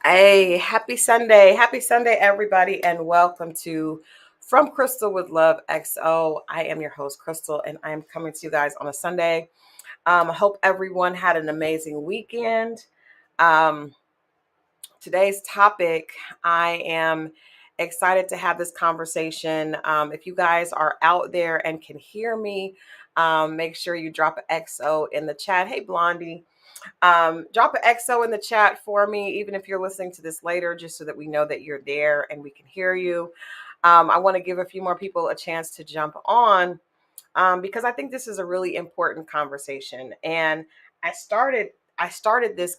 Hey, happy Sunday. Happy Sunday, everybody, and welcome to From Crystal with Love XO. I am your host, Crystal, and I am coming to you guys on a Sunday. I hope everyone had an amazing weekend. Um, Today's topic, I am excited to have this conversation. If you guys are out there and can hear me, make sure you drop an XO in the chat. Hey, Blondie. Drop an XO in the chat for me, even if you're listening to this later, just so that we know that you're there and we can hear you. I want to give a few more people a chance to jump on because I think this is a really important conversation. And I started started this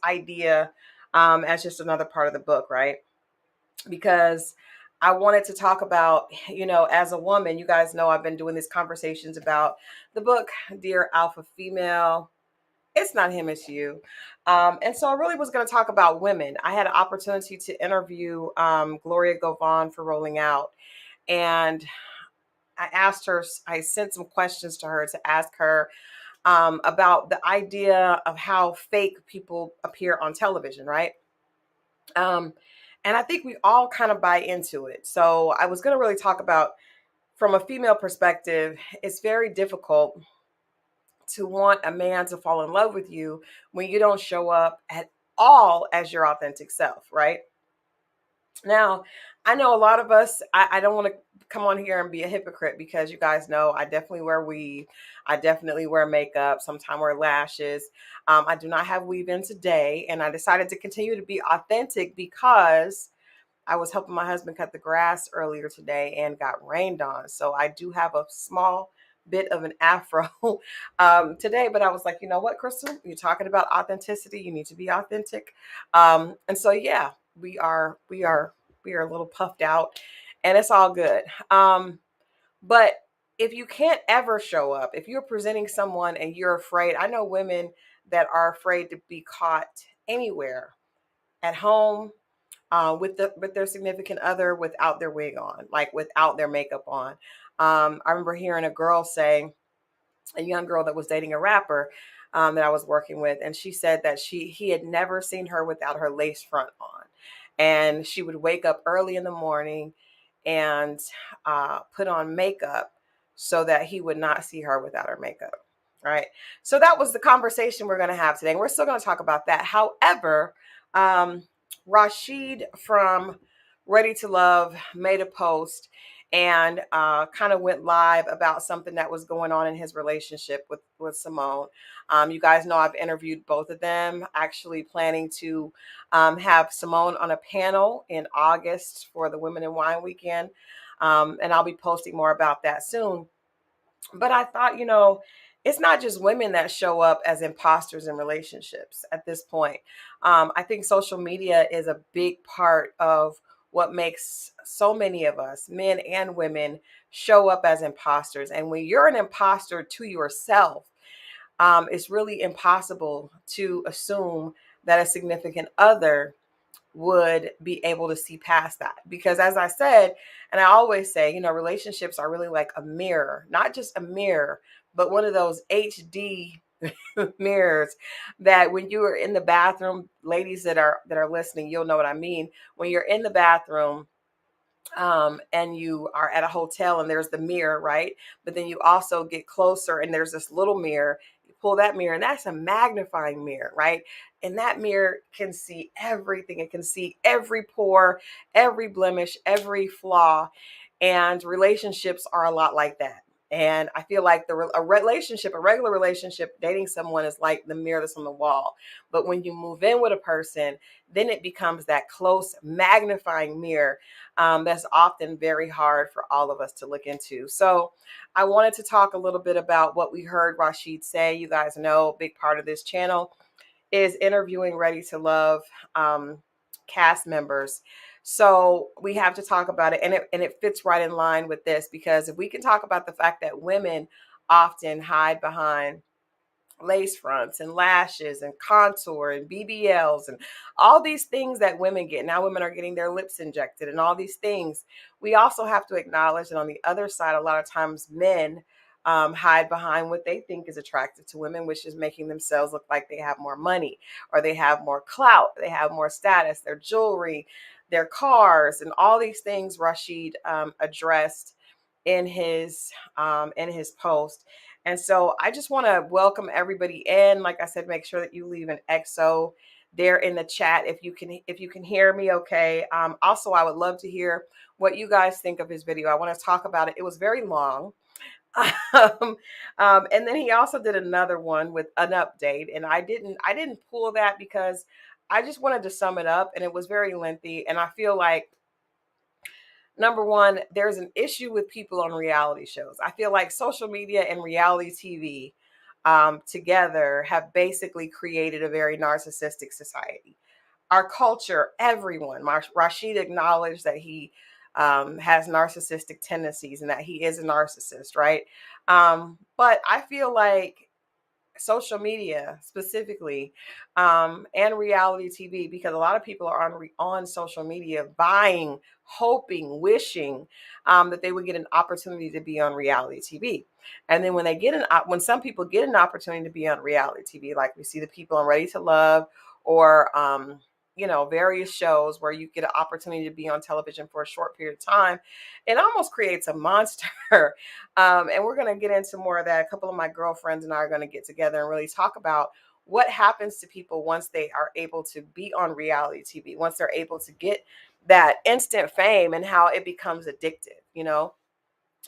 idea as just another part of the book, right? Because I wanted to talk about, as a woman, you guys know I've been doing these conversations about the book, Dear Alpha Female. It's not him, it's you. And so I really was going to talk about women. I had an opportunity to interview Gloria Govan for Rolling Out. And I sent some questions to her to ask her about the idea of how fake people appear on television, right? Um, and I think we all kind of buy into it. So I was going to really talk about, from a female perspective, it's very difficult to want a man to fall in love with you when you don't show up at all as your authentic self, right? Now, I know a lot of us, I don't want to come on here and be a hypocrite because you guys know I definitely wear weave. I definitely wear makeup, sometimes wear lashes. I do not have weave in today. And I decided to continue to be authentic because I was helping my husband cut the grass earlier today and got rained on. So I do have a small bit of an afro today, but I was like, you know what, Crystal, you're talking about authenticity. You need to be authentic. And so, yeah, we are a little puffed out and it's all good. But if you can't ever show up, if you're presenting someone and you're afraid, I know women that are afraid to be caught anywhere, at home, with their significant other, without their wig on, like without their makeup on. I remember hearing a girl say, a young girl that was dating a rapper that I was working with, and she said that he had never seen her without her lace front on, and she would wake up early in the morning and put on makeup so that he would not see her without her makeup. Right. So that was the conversation we're going to have today. And we're still going to talk about that. However, Rashid from Ready to Love made a post and kind of went live about something that was going on in his relationship with Simone. You guys know I've interviewed both of them, actually planning to have Simone on a panel in August for the Women in Wine weekend. And I'll be posting more about that soon. But I thought, it's not just women that show up as imposters in relationships at this point. I think social media is a big part of what makes so many of us, men and women, show up as imposters. And when you're an imposter to yourself, it's really impossible to assume that a significant other would be able to see past that. Because as I said, and I always say, relationships are really like a mirror, not just a mirror, but one of those HD mirrors that when you are in the bathroom, ladies that are listening, you'll know what I mean. When you're in the bathroom, and you are at a hotel and there's the mirror, right? But then you also get closer and there's this little mirror. You pull that mirror, and that's a magnifying mirror, right? And that mirror can see everything. It can see every pore, every blemish, every flaw. And relationships are a lot like that. And I feel like a regular relationship, dating someone is like the mirror that's on the wall. But when you move in with a person, then it becomes that close magnifying mirror, that's often very hard for all of us to look into. So I wanted to talk a little bit about what we heard Rashid say. You guys know a big part of this channel is interviewing Ready to Love cast members. So we have to talk about it, and it fits right in line with this, because if we can talk about the fact that women often hide behind lace fronts and lashes and contour and BBLs and all these things that women get. Now women are getting their lips injected and all these things. We also have to acknowledge that on the other side, a lot of times men hide behind what they think is attractive to women, which is making themselves look like they have more money or they have more clout, they have more status, their jewelry, their cars, and all these things Rashid addressed in his post. And so I just want to welcome everybody in. Like I said, make sure that you leave an XO there in the chat if you can hear me okay. Also, I would love to hear what you guys think of his video. I want to talk about it. It was very long. um, and then he also did another one with an update, and I didn't pull that because I just wanted to sum it up, and it was very lengthy. And I feel like, number one, there's an issue with people on reality shows. I feel like social media and reality TV together have basically created a very narcissistic society. Our culture, everyone, Rashid acknowledged that he has narcissistic tendencies and that he is a narcissist, right? But I feel like social media specifically, and reality TV, because a lot of people are on social media vying, hoping, wishing that they would get an opportunity to be on reality TV. And then when some people get an opportunity to be on reality TV, like we see the people on Ready to Love, or various shows where you get an opportunity to be on television for a short period of time, it almost creates a monster. And we're going to get into more of that. A couple of my girlfriends and I are going to get together and really talk about what happens to people once they are able to be on reality TV, once they're able to get that instant fame, and how it becomes addictive.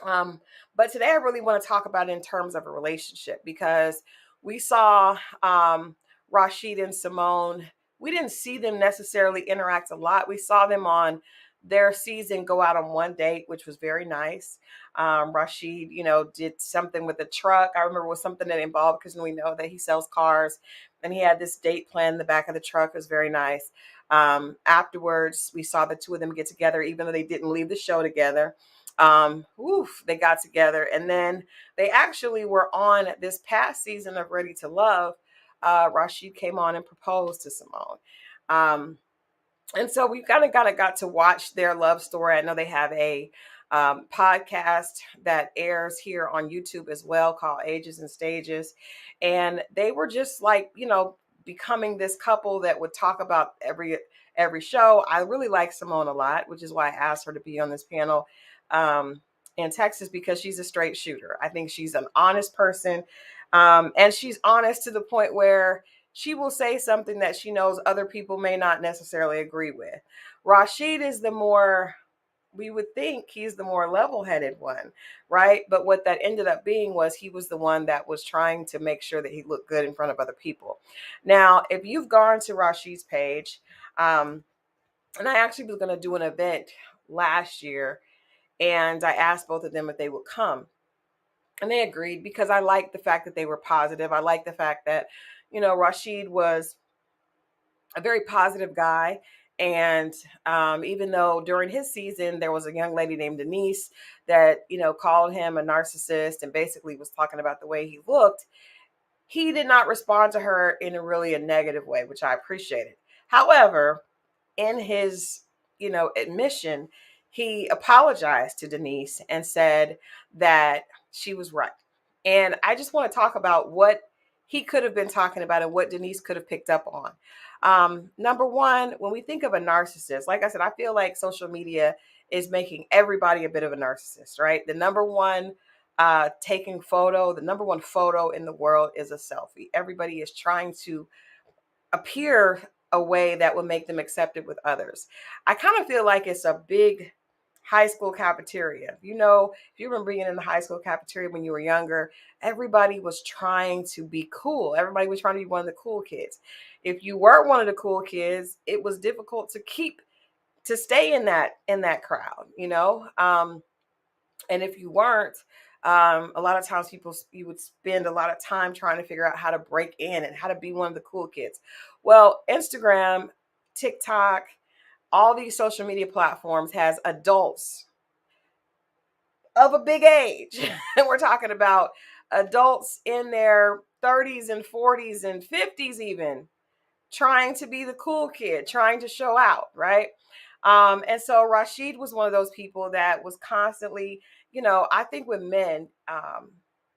Um, but today I really want to talk about it in terms of a relationship, because we saw Rashid and Simone. We didn't see them necessarily interact a lot. We saw them on their season go out on one date, which was very nice. Rashid, did something with a truck. I remember it was something that involved, because we know that he sells cars, and he had this date plan in the back of the truck. It was very nice. Afterwards, we saw the two of them get together, even though they didn't leave the show together. They got together, and then they actually were on this past season of Ready to Love. Rashid came on and proposed to Simone. And so we kind of got to watch their love story. I know they have a podcast that airs here on YouTube as well, called Ages and Stages. And they were just like, becoming this couple that would talk about every show. I really like Simone a lot, which is why I asked her to be on this panel in Texas, because she's a straight shooter. I think she's an honest person. And she's honest to the point where she will say something that she knows other people may not necessarily agree with. Rashid is we would think he's the more level-headed one, right? But what that ended up being was he was the one that was trying to make sure that he looked good in front of other people. Now, if you've gone to Rashid's page, and I actually was going to do an event last year, and I asked both of them if they would come. And they agreed, because I liked the fact that they were positive. I liked the fact that, Rashid was a very positive guy. And even though during his season, there was a young lady named Denise that, called him a narcissist and basically was talking about the way he looked, he did not respond to her in a negative way, which I appreciated. However, in his, admission, he apologized to Denise and said that she was right. And I just want to talk about what he could have been talking about and what Denise could have picked up on. Number one, when we think of a narcissist, like I said, I feel like social media is making everybody a bit of a narcissist, right? The number one photo in the world is a selfie. Everybody is trying to appear a way that would make them accepted with others. I kind of feel like it's a big high school cafeteria. If you remember being in the high school cafeteria when you were younger, everybody was trying to be cool. Everybody was trying to be one of the cool kids. If you weren't one of the cool kids, it was difficult to stay in that crowd. And if you weren't, a lot of times you would spend a lot of time trying to figure out how to break in and how to be one of the cool kids. Well, Instagram, TikTok, all these social media platforms has adults of a big age. And we're talking about adults in their 30s and 40s and 50s even, trying to be the cool kid, trying to show out, right? And so Rashid was one of those people that was constantly, I think with men,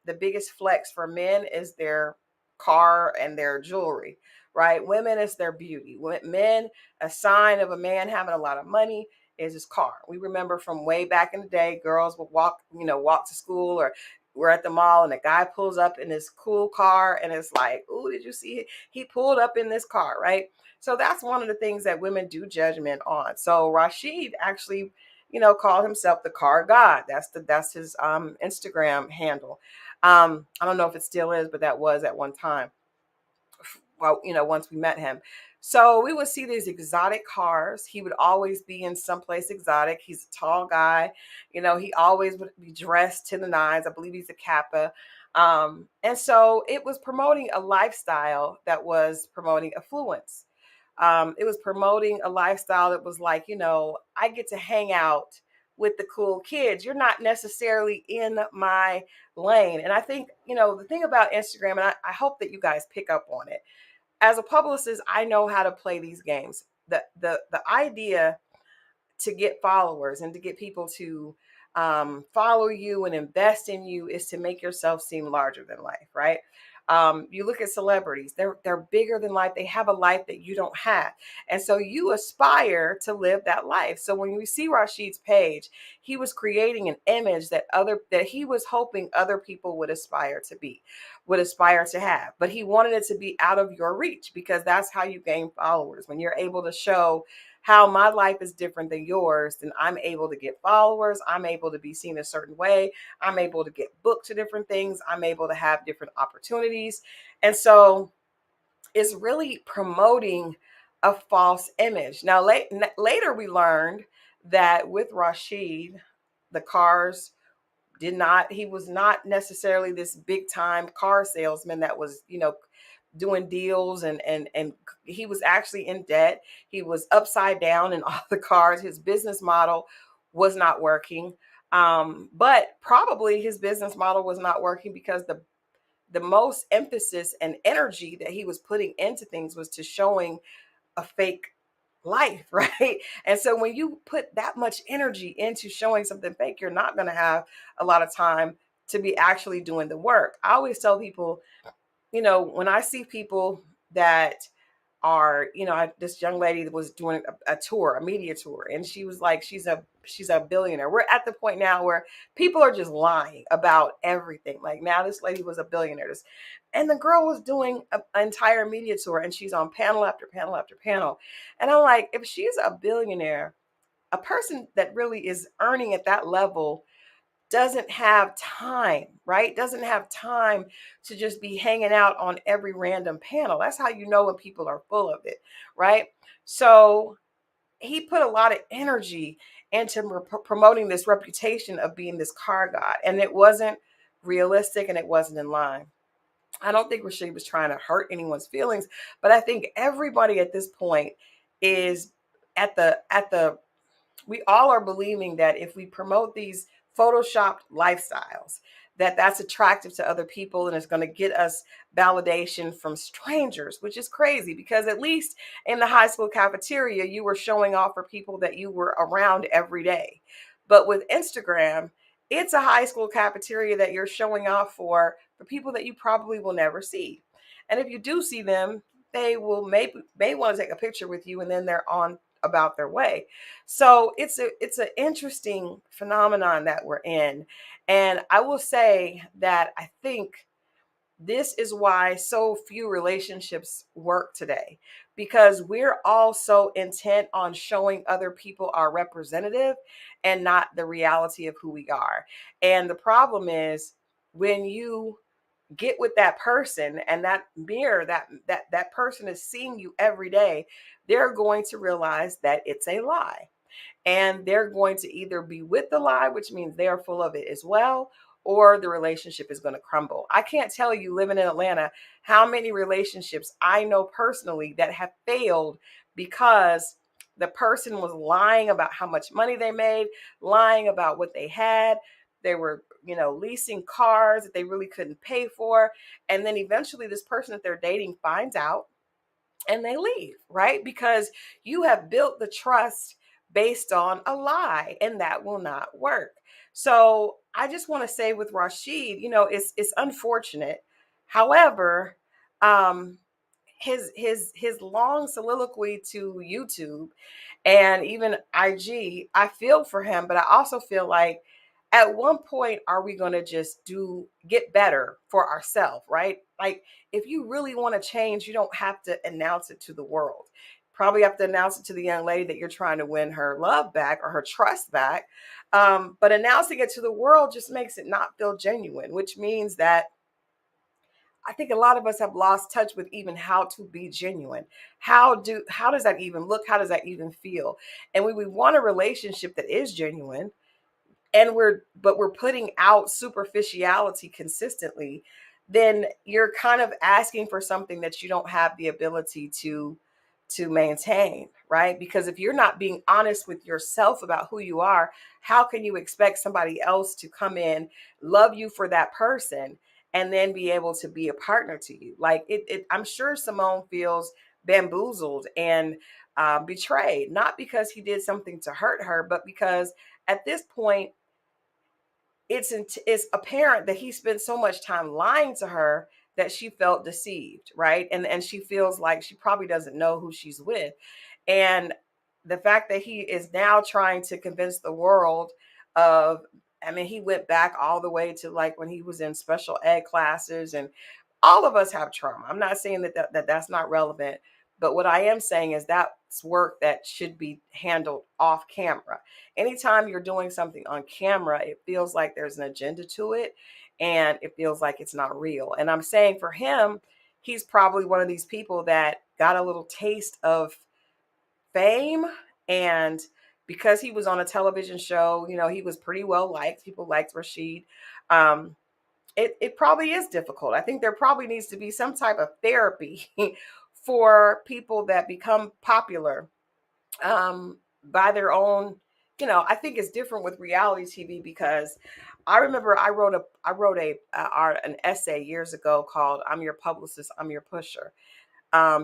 the biggest flex for men is their car and their jewelry, right? Women is their beauty. Men, a sign of a man having a lot of money is his car. We remember from way back in the day, girls would walk to school, or we're at the mall and a guy pulls up in his cool car and it's like, "Ooh, did you see it? He pulled up in this car," right? So that's one of the things that women do judgment on. So Rashid actually, called himself the car god. That's his Instagram handle. I don't know if it still is, but that was at one time. Well, once we met him. So we would see these exotic cars. He would always be in someplace exotic. He's a tall guy. He always would be dressed to the nines. I believe he's a Kappa. And so it was promoting a lifestyle that was promoting affluence. It was promoting a lifestyle that was like, I get to hang out with the cool kids. You're not necessarily in my lane. And I think, the thing about Instagram, and I hope that you guys pick up on it. As a publicist, I know how to play these games. The idea to get followers and to get people to follow you and invest in you is to make yourself seem larger than life, right? You look at celebrities; they're bigger than life. They have a life that you don't have, and so you aspire to live that life. So when we see Rashid's page, he was creating an image that he was hoping other people would aspire to have, but he wanted it to be out of your reach because that's how you gain followers. When you're able to show how my life is different than yours, then I'm able to get followers. I'm able to be seen a certain way. I'm able to get booked to different things. I'm able to have different opportunities. And so it's really promoting a false image. Now, later we learned that with Rashid, the cars he was not necessarily this big time car salesman that was, doing deals, and he was actually in debt. He was upside down in all the cars. His business model was not working. But probably his business model was not working because the most emphasis and energy that he was putting into things was to showing a fake life, right? And so when you put that much energy into showing something fake, you're not going to have a lot of time to be actually doing the work. I always tell people, when I see people that are, this young lady that was doing a tour, a media tour, and she was like, she's a billionaire. We're at the point now where people are just lying about everything. Like, now this lady was a billionaire, and the girl was doing an entire media tour, and she's on panel after panel after panel. And I'm like, if she's a billionaire, a person that really is earning at that level doesn't have time, right? Doesn't have time to just be hanging out on every random panel. That's how you know when people are full of it, right? So he put a lot of energy into promoting this reputation of being this car god, and it wasn't realistic and it wasn't in line. I don't think Rashid was trying to hurt anyone's feelings, but I think everybody at this point is at the we all are believing that if we promote these photoshopped lifestyles, that that's attractive to other people and it's going to get us validation from strangers, which is crazy because at least in the high school cafeteria, you were showing off for people that you were around every day. But with Instagram, it's a high school cafeteria that you're showing off for people that you probably will never see. And if you do see them, they will may want to take a picture with you and then they're on about their way. So it's an interesting phenomenon that we're in. And I will say that I think this is why so few relationships work today, because we're all so intent on showing other people our representative and not the reality of who we are. And the problem is when you get with that person and that mirror that person is seeing you every day, they're going to realize that it's a lie, and they're going to either be with the lie, which means they are full of it as well, or the relationship is going to crumble. I can't tell you, living in Atlanta, how many relationships I know personally that have failed because the person was lying about how much money they made, lying about what they had. They were, leasing cars that they really couldn't pay for. And then eventually this person that they're dating finds out and they leave, right? Because you have built the trust based on a lie, and that will not work. So I just want to say with Rashid, it's unfortunate. However, um, his long soliloquy to YouTube and even IG, I feel for him, but I also feel like at one point are we going to just do get better for ourselves, right? Like if you really want to change, you don't have to announce it to the world. Probably have to announce it to the young lady that you're trying to win her love back or her trust back. But announcing it to the world just makes it not feel genuine, which means that I think a lot of us have lost touch with even how to be genuine. How does that even look? How does that even feel? And when we want a relationship that is genuine, and we're putting out superficiality consistently, then you're kind of asking for something that you don't have the ability to maintain, right? Because if you're not being honest with yourself about who you are, how can you expect somebody else to come in, love you for that person, and then be able to be a partner to you? Like I'm sure Simone feels bamboozled and betrayed, not because he did something to hurt her, but because at this point it's apparent that he spent so much time lying to her that she felt deceived, right? And she feels like she probably doesn't know who she's with. And the fact that he is now trying to convince the world of, I mean, he went back all the way to like when he was in special ed classes, and all of us have trauma. I'm not saying that's not relevant, but what I am saying is that's work that should be handled off camera. Anytime you're doing something on camera, it feels like there's an agenda to it, and it feels like it's not real. And I'm saying for him, he's probably one of these people that got a little taste of fame, and because he was on a television show, he was pretty well liked. People liked Rashid. Um, it probably is difficult. I think there probably needs to be some type of therapy for people that become popular by their own. I think it's different with reality TV because I remember I wrote an essay years ago called "I'm Your Publicist, I'm Your Pusher,"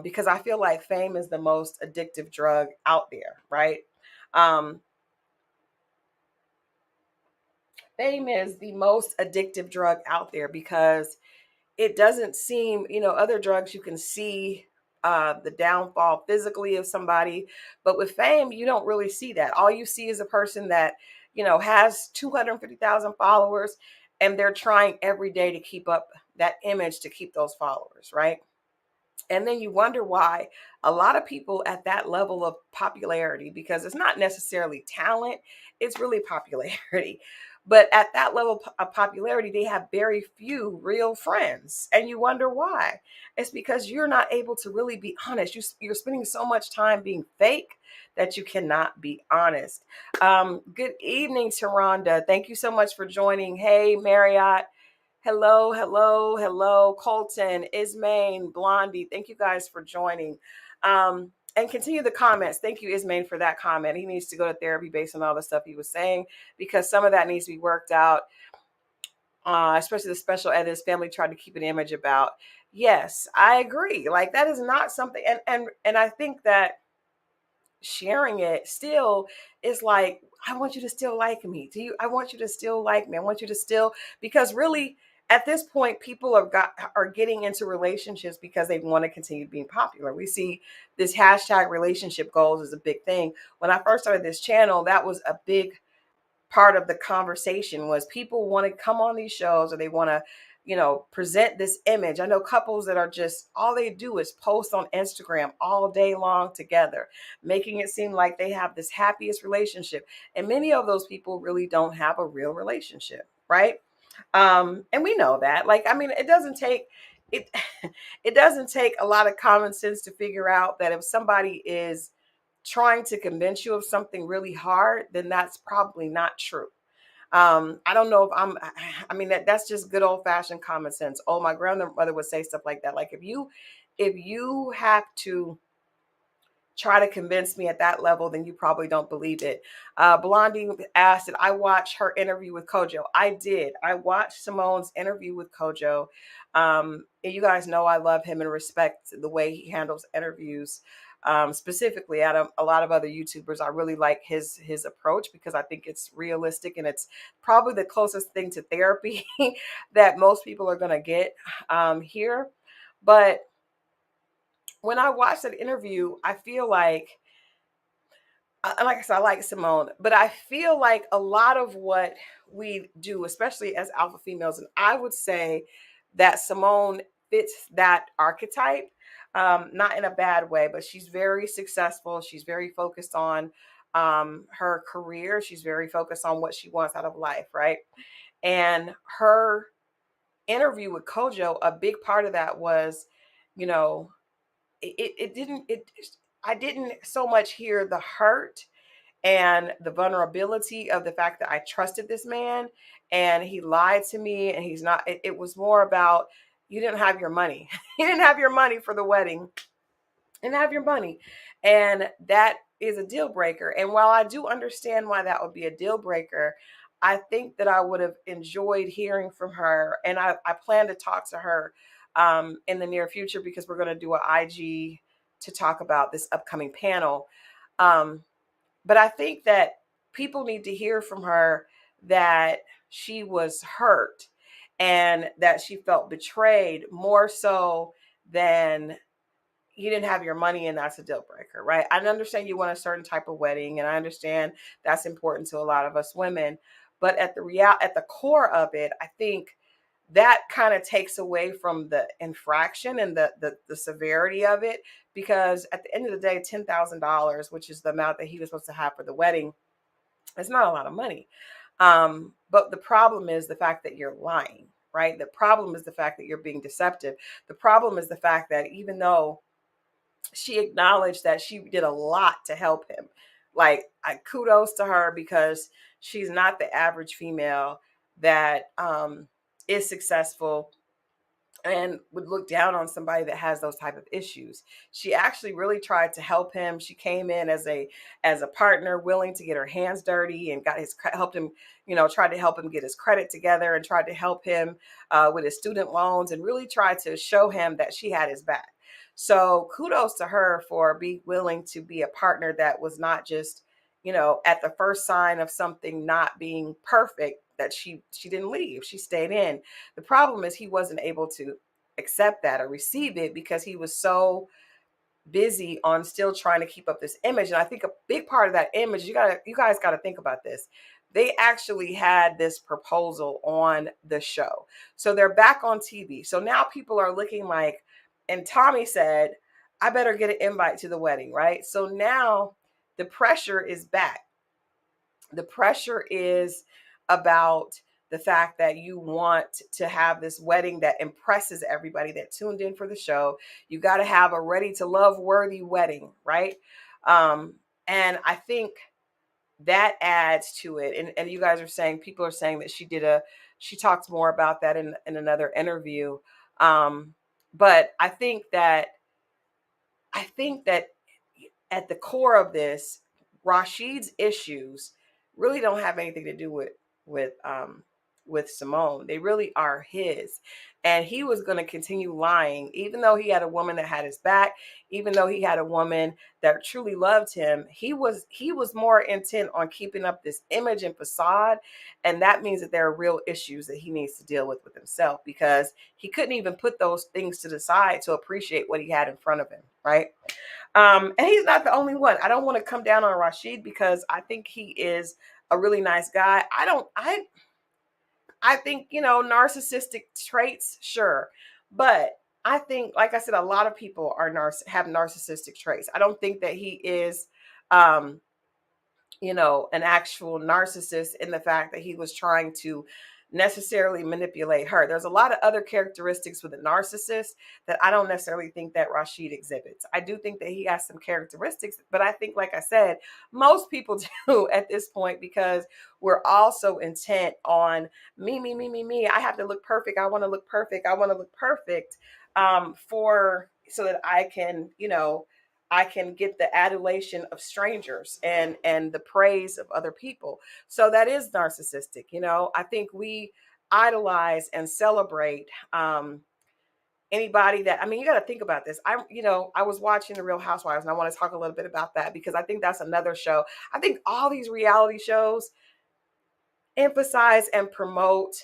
because I feel like fame is the most addictive drug out there, right? Um, Fame is the most addictive drug out there because it doesn't seem, other drugs you can see the downfall physically of somebody, but with fame you don't really see that. All you see is a person that has 250,000 followers, and they're trying every day to keep up that image, to keep those followers, right? And then you wonder why a lot of people at that level of popularity, because it's not necessarily talent, it's really popularity. But at that level of popularity, they have very few real friends. And you wonder why. It's because you're not able to really be honest. You're spending so much time being fake that you cannot be honest. Good evening, Taronda. Thank you so much for joining. Hey, Marriott. Hello, hello, hello, Colton, Ismaine, Blondie. Thank you guys for joining. And continue the comments. Thank you, Ismaine, for that comment. He needs to go to therapy based on all the stuff he was saying, because some of that needs to be worked out. especially the special ed his family tried to keep an image about. Yes, I agree. Like that is not something, and I think that sharing it still is like, I want you to still like me. Do you? I want you to still like me. I want you to still, because really at this point people are getting into relationships because they want to continue being popular. We see this hashtag relationship goals is a big thing. When I first started this channel, that was a big part of the conversation, was people want to come on these shows, or they want to, present this image. I know couples that are just, all they do is post on Instagram all day long together, making it seem like they have this happiest relationship. And many of those people really don't have a real relationship, right? And we know that. Like, I mean, it it doesn't take a lot of common sense to figure out that if somebody is trying to convince you of something really hard, then that's probably not true. I don't know if I mean, that's just good old fashioned common sense. Oh, my grandmother would say stuff like that. Like, if you have to try to convince me at that level, then you probably don't believe it. Blondie asked, did I watch her interview with Kojo? I did. I watched Simone's interview with Kojo. And you guys know I love him and respect the way he handles interviews. Specifically, out of a lot of other YouTubers, I really like his approach, because I think it's realistic, and it's probably the closest thing to therapy that most people are going to get here. But when I watched that interview, I feel like I said, I like Simone, but I feel like a lot of what we do, especially as alpha females, and I would say that Simone fits that archetype, not in a bad way, but she's very successful. She's very focused on her career. She's very focused on what she wants out of life, right? And her interview with Kojo, a big part of that was, you know, it didn't, I didn't so much hear the hurt and the vulnerability of the fact that I trusted this man and he lied to me, and he's not, it was more about, you didn't have your money. You didn't have your money for the wedding, and have your money. And that is a deal breaker. And while I do understand why that would be a deal breaker, I think that I would have enjoyed hearing from her. And I plan to talk to her in the near future, because we're going to do an IG to talk about this upcoming panel. Um, but I think that people need to hear from her that she was hurt and that she felt betrayed, more so than you didn't have your money and that's a deal breaker, right? I understand you want a certain type of wedding, and I understand that's important to a lot of us women. But at the core of it, I think that kind of takes away from the infraction and the severity of it, because at the end of the day, $10,000, which is the amount that he was supposed to have for the wedding, it's not a lot of money. But the problem is the fact that you're lying, right? The problem is the fact that you're being deceptive. The problem is the fact that even though she acknowledged that she did a lot to help him, like, I kudos to her, because she's not the average female that is successful and would look down on somebody that has those type of issues. She actually really tried to help him. She came in as a partner, willing to get her hands dirty, and helped him, tried to help him get his credit together, and tried to help him with his student loans, and really tried to show him that she had his back. So kudos to her for being willing to be a partner that was not just, at the first sign of something not being perfect, that she didn't leave. She stayed in. The problem is he wasn't able to accept that or receive it, because he was so busy on still trying to keep up this image. And I think a big part of that image, you guys got to think about this. They actually had this proposal on the show. So they're back on TV. So now people are looking like, and Tommy said, I better get an invite to the wedding, right? So now the pressure is back. The pressure is about the fact that you want to have this wedding that impresses everybody that tuned in for the show. You got to have a ready to love worthy wedding, right? And I think that adds to it. And you guys are saying, people are saying that she talked more about that in another interview. But I think that at the core of this, Rashid's issues really don't have anything to do with with Simone. They really are his. And he was going to continue lying, even though he had a woman that had his back, even though he had a woman that truly loved him. He was more intent on keeping up this image and facade. And that means that there are real issues that he needs to deal with himself, because he couldn't even put those things to the side to appreciate what he had in front of him, right? And he's not the only one. I don't want to come down on Rashid, because I think he is a really nice guy. I think, narcissistic traits, sure. But I think, like I said, a lot of people have narcissistic traits. I don't think that he is um an actual narcissist, in the fact that he was trying to necessarily manipulate her. There's a lot of other characteristics with a narcissist that I don't necessarily think that Rashid exhibits. I do think that he has some characteristics, but I think, like I said, most people do at this point, because we're all so intent on me, me, me, me, me. I have to look perfect. I want to look perfect. I want to look perfect, for so that I can get the adulation of strangers and the praise of other people. So that is narcissistic. I think we idolize and celebrate anybody that, I mean, you got to think about this. I was watching the Real Housewives, and I want to talk a little bit about that, because I think that's another show. I think all these reality shows emphasize and promote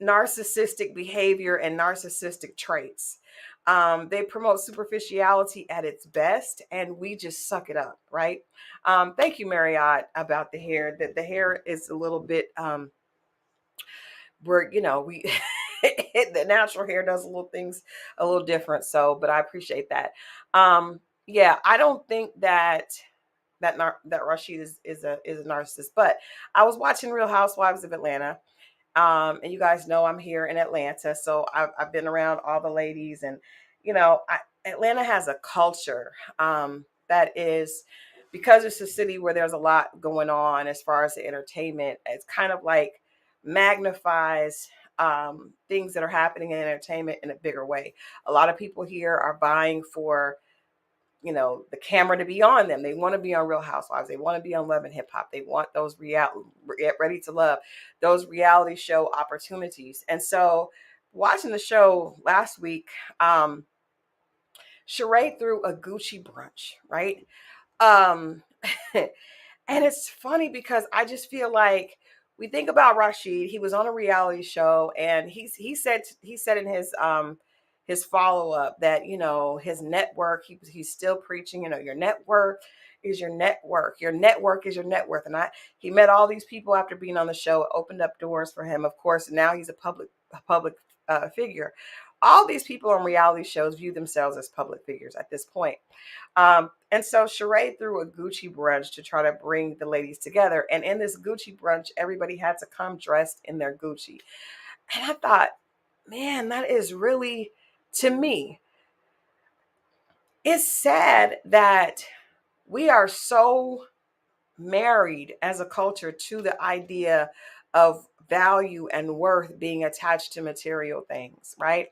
narcissistic behavior and narcissistic traits. They promote superficiality at its best, and we just suck it up, right? Thank you, Marriott, about the hair. That the hair is a little bit we're we the natural hair does a little things a little different. So, but I appreciate that. Yeah, I don't think that Rashid is a narcissist, but I was watching Real Housewives of Atlanta. And you guys know I'm here in Atlanta, so I've been around all the ladies, and Atlanta has a culture that is, because it's a city where there's a lot going on as far as the entertainment. It's kind of like magnifies things that are happening in entertainment in a bigger way. A lot of people here are vying for the camera to be on them. They want to be on Real Housewives. They want to be on Love and Hip Hop. They want those Ready to Love, those reality show opportunities. And so, watching the show last week, Sheree threw a Gucci brunch, right? Um, and it's funny, because I just feel like we think about Rashid. He was on a reality show, and he said in his follow up that his network. He's still preaching. Your network is your network. Your network is your net worth. And he met all these people after being on the show. It opened up doors for him, of course. And now he's a public figure. All these people on reality shows view themselves as public figures at this point. And so Sheree threw a Gucci brunch to try to bring the ladies together. And in this Gucci brunch, everybody had to come dressed in their Gucci. And I thought, man, that is really, to me, it's sad that we are so married as a culture to the idea of value and worth being attached to material things, right?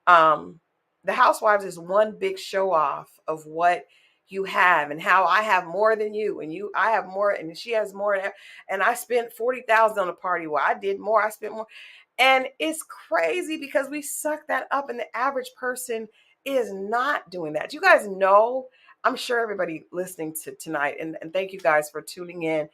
Um, the Housewives is one big show off of what you have, and how I have more than you, and I have more, and she has more, and I spent 40,000 on a party. Well, I did more, I spent more. And it's crazy, because we suck that up, and the average person is not doing that. You guys know, I'm sure everybody listening to tonight, and thank you guys for tuning in.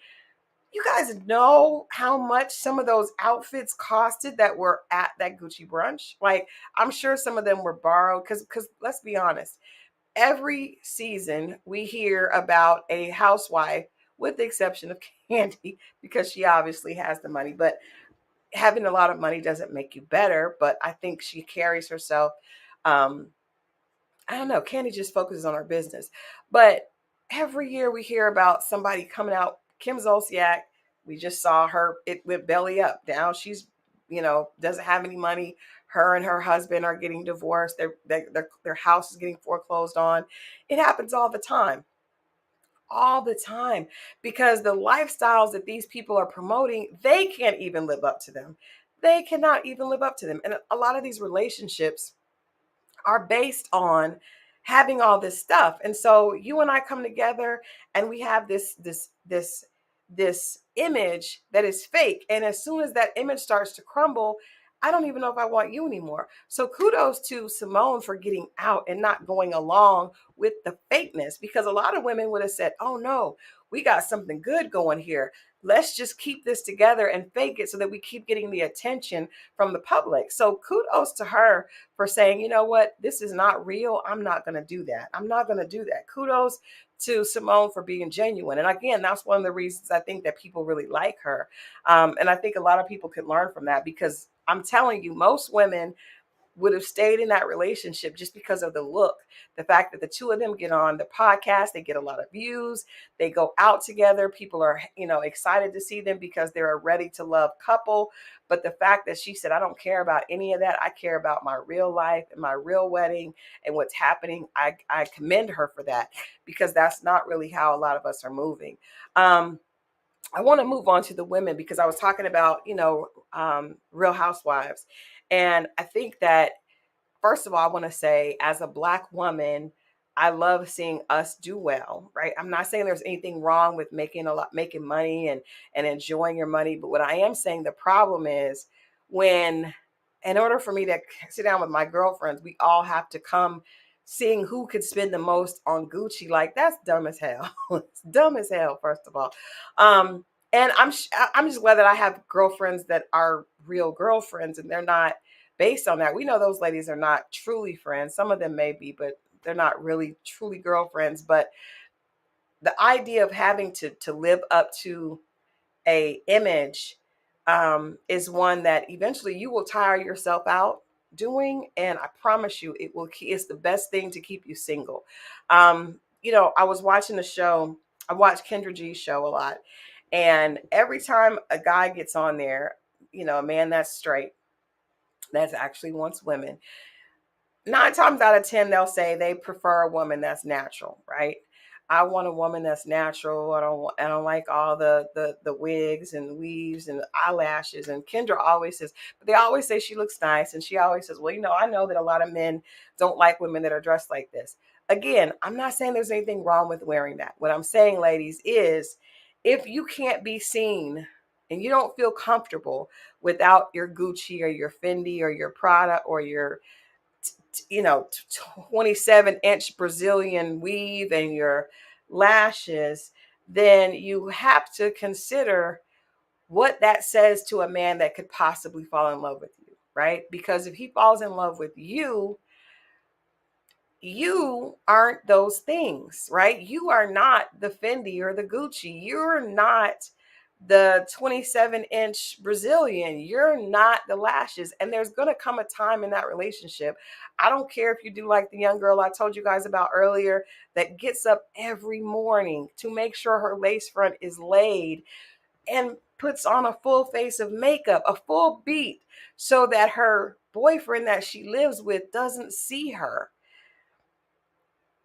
You guys know how much some of those outfits costed that were at that Gucci brunch? Like, I'm sure some of them were borrowed, because let's be honest, every season we hear about a housewife, with the exception of Candy, because she obviously has the money. But having a lot of money doesn't make you better. But I think she carries herself. Um, I don't know. Candy just focuses on her business. But every year we hear about somebody coming out. Kim Zolciak, we just saw her. It went belly up. Now she's, doesn't have any money. Her and her husband are getting divorced. Their house is getting foreclosed on. It happens all the time. All the time, because the lifestyles that these people are promoting, they can't even live up to them. They cannot even live up to them. And a lot of these relationships are based on having all this stuff. And so you and I come together, and we have this image that is fake. And as soon as that image starts to crumble, I don't even know if I want you anymore. So kudos to Simone for getting out and not going along with the fakeness, because a lot of women would have said, oh no, we got something good going here. Let's just keep this together and fake it so that we keep getting the attention from the public. So kudos to her for saying, you know what, this is not real. I'm not going to do that. I'm not going to do that. Kudos to Simone for being genuine. And again, that's one of the reasons I think that people really like her. And I think a lot of people can learn from that, because I'm telling you, most women would have stayed in that relationship just because of the look. The fact that the two of them get on the podcast, they get a lot of views, they go out together. People are, excited to see them because they're a ready to love couple. But the fact that she said, I don't care about any of that. I care about my real life and my real wedding and what's happening. I commend her for that, because that's not really how a lot of us are moving. I want to move on to the women, because I was talking about, Real Housewives. And I think that, first of all, I want to say, as a Black woman, I love seeing us do well, right? I'm not saying there's anything wrong with making money and enjoying your money. But what I am saying, the problem is when, in order for me to sit down with my girlfriends, we all have to come seeing who could spend the most on Gucci. Like, that's dumb as hell. It's dumb as hell, first of all. And I'm just glad that I have girlfriends that are real girlfriends, and they're not based on that. We know those ladies are not truly friends. Some of them may be, but they're not really truly girlfriends. But the idea of having to live up to a image is one that eventually you will tire yourself out doing. And I promise you, it's the best thing to keep you single. I was watching the show. I watch Kendra G's show a lot. And every time a guy gets on there, a man that's straight, that's actually wants women, 9 times out of 10, they'll say they prefer a woman that's natural, right? I want a woman that's natural. I don't like all the wigs and weaves and eyelashes. And Kendra always says, but they always say she looks nice. And she always says, well, I know that a lot of men don't like women that are dressed like this. Again, I'm not saying there's anything wrong with wearing that. What I'm saying, ladies, is if you can't be seen and you don't feel comfortable without your Gucci or your Fendi or your Prada or your 27-inch Brazilian weave and your lashes, then you have to consider what that says to a man that could possibly fall in love with you, right? Because if he falls in love with you, you aren't those things, right? You are not the Fendi or the Gucci. You're not the 27-inch Brazilian. You're not the lashes. And there's going to come a time in that relationship. I don't care if you do like the young girl I told you guys about earlier that gets up every morning to make sure her lace front is laid and puts on a full face of makeup, a full beat, so that her boyfriend that she lives with doesn't see her.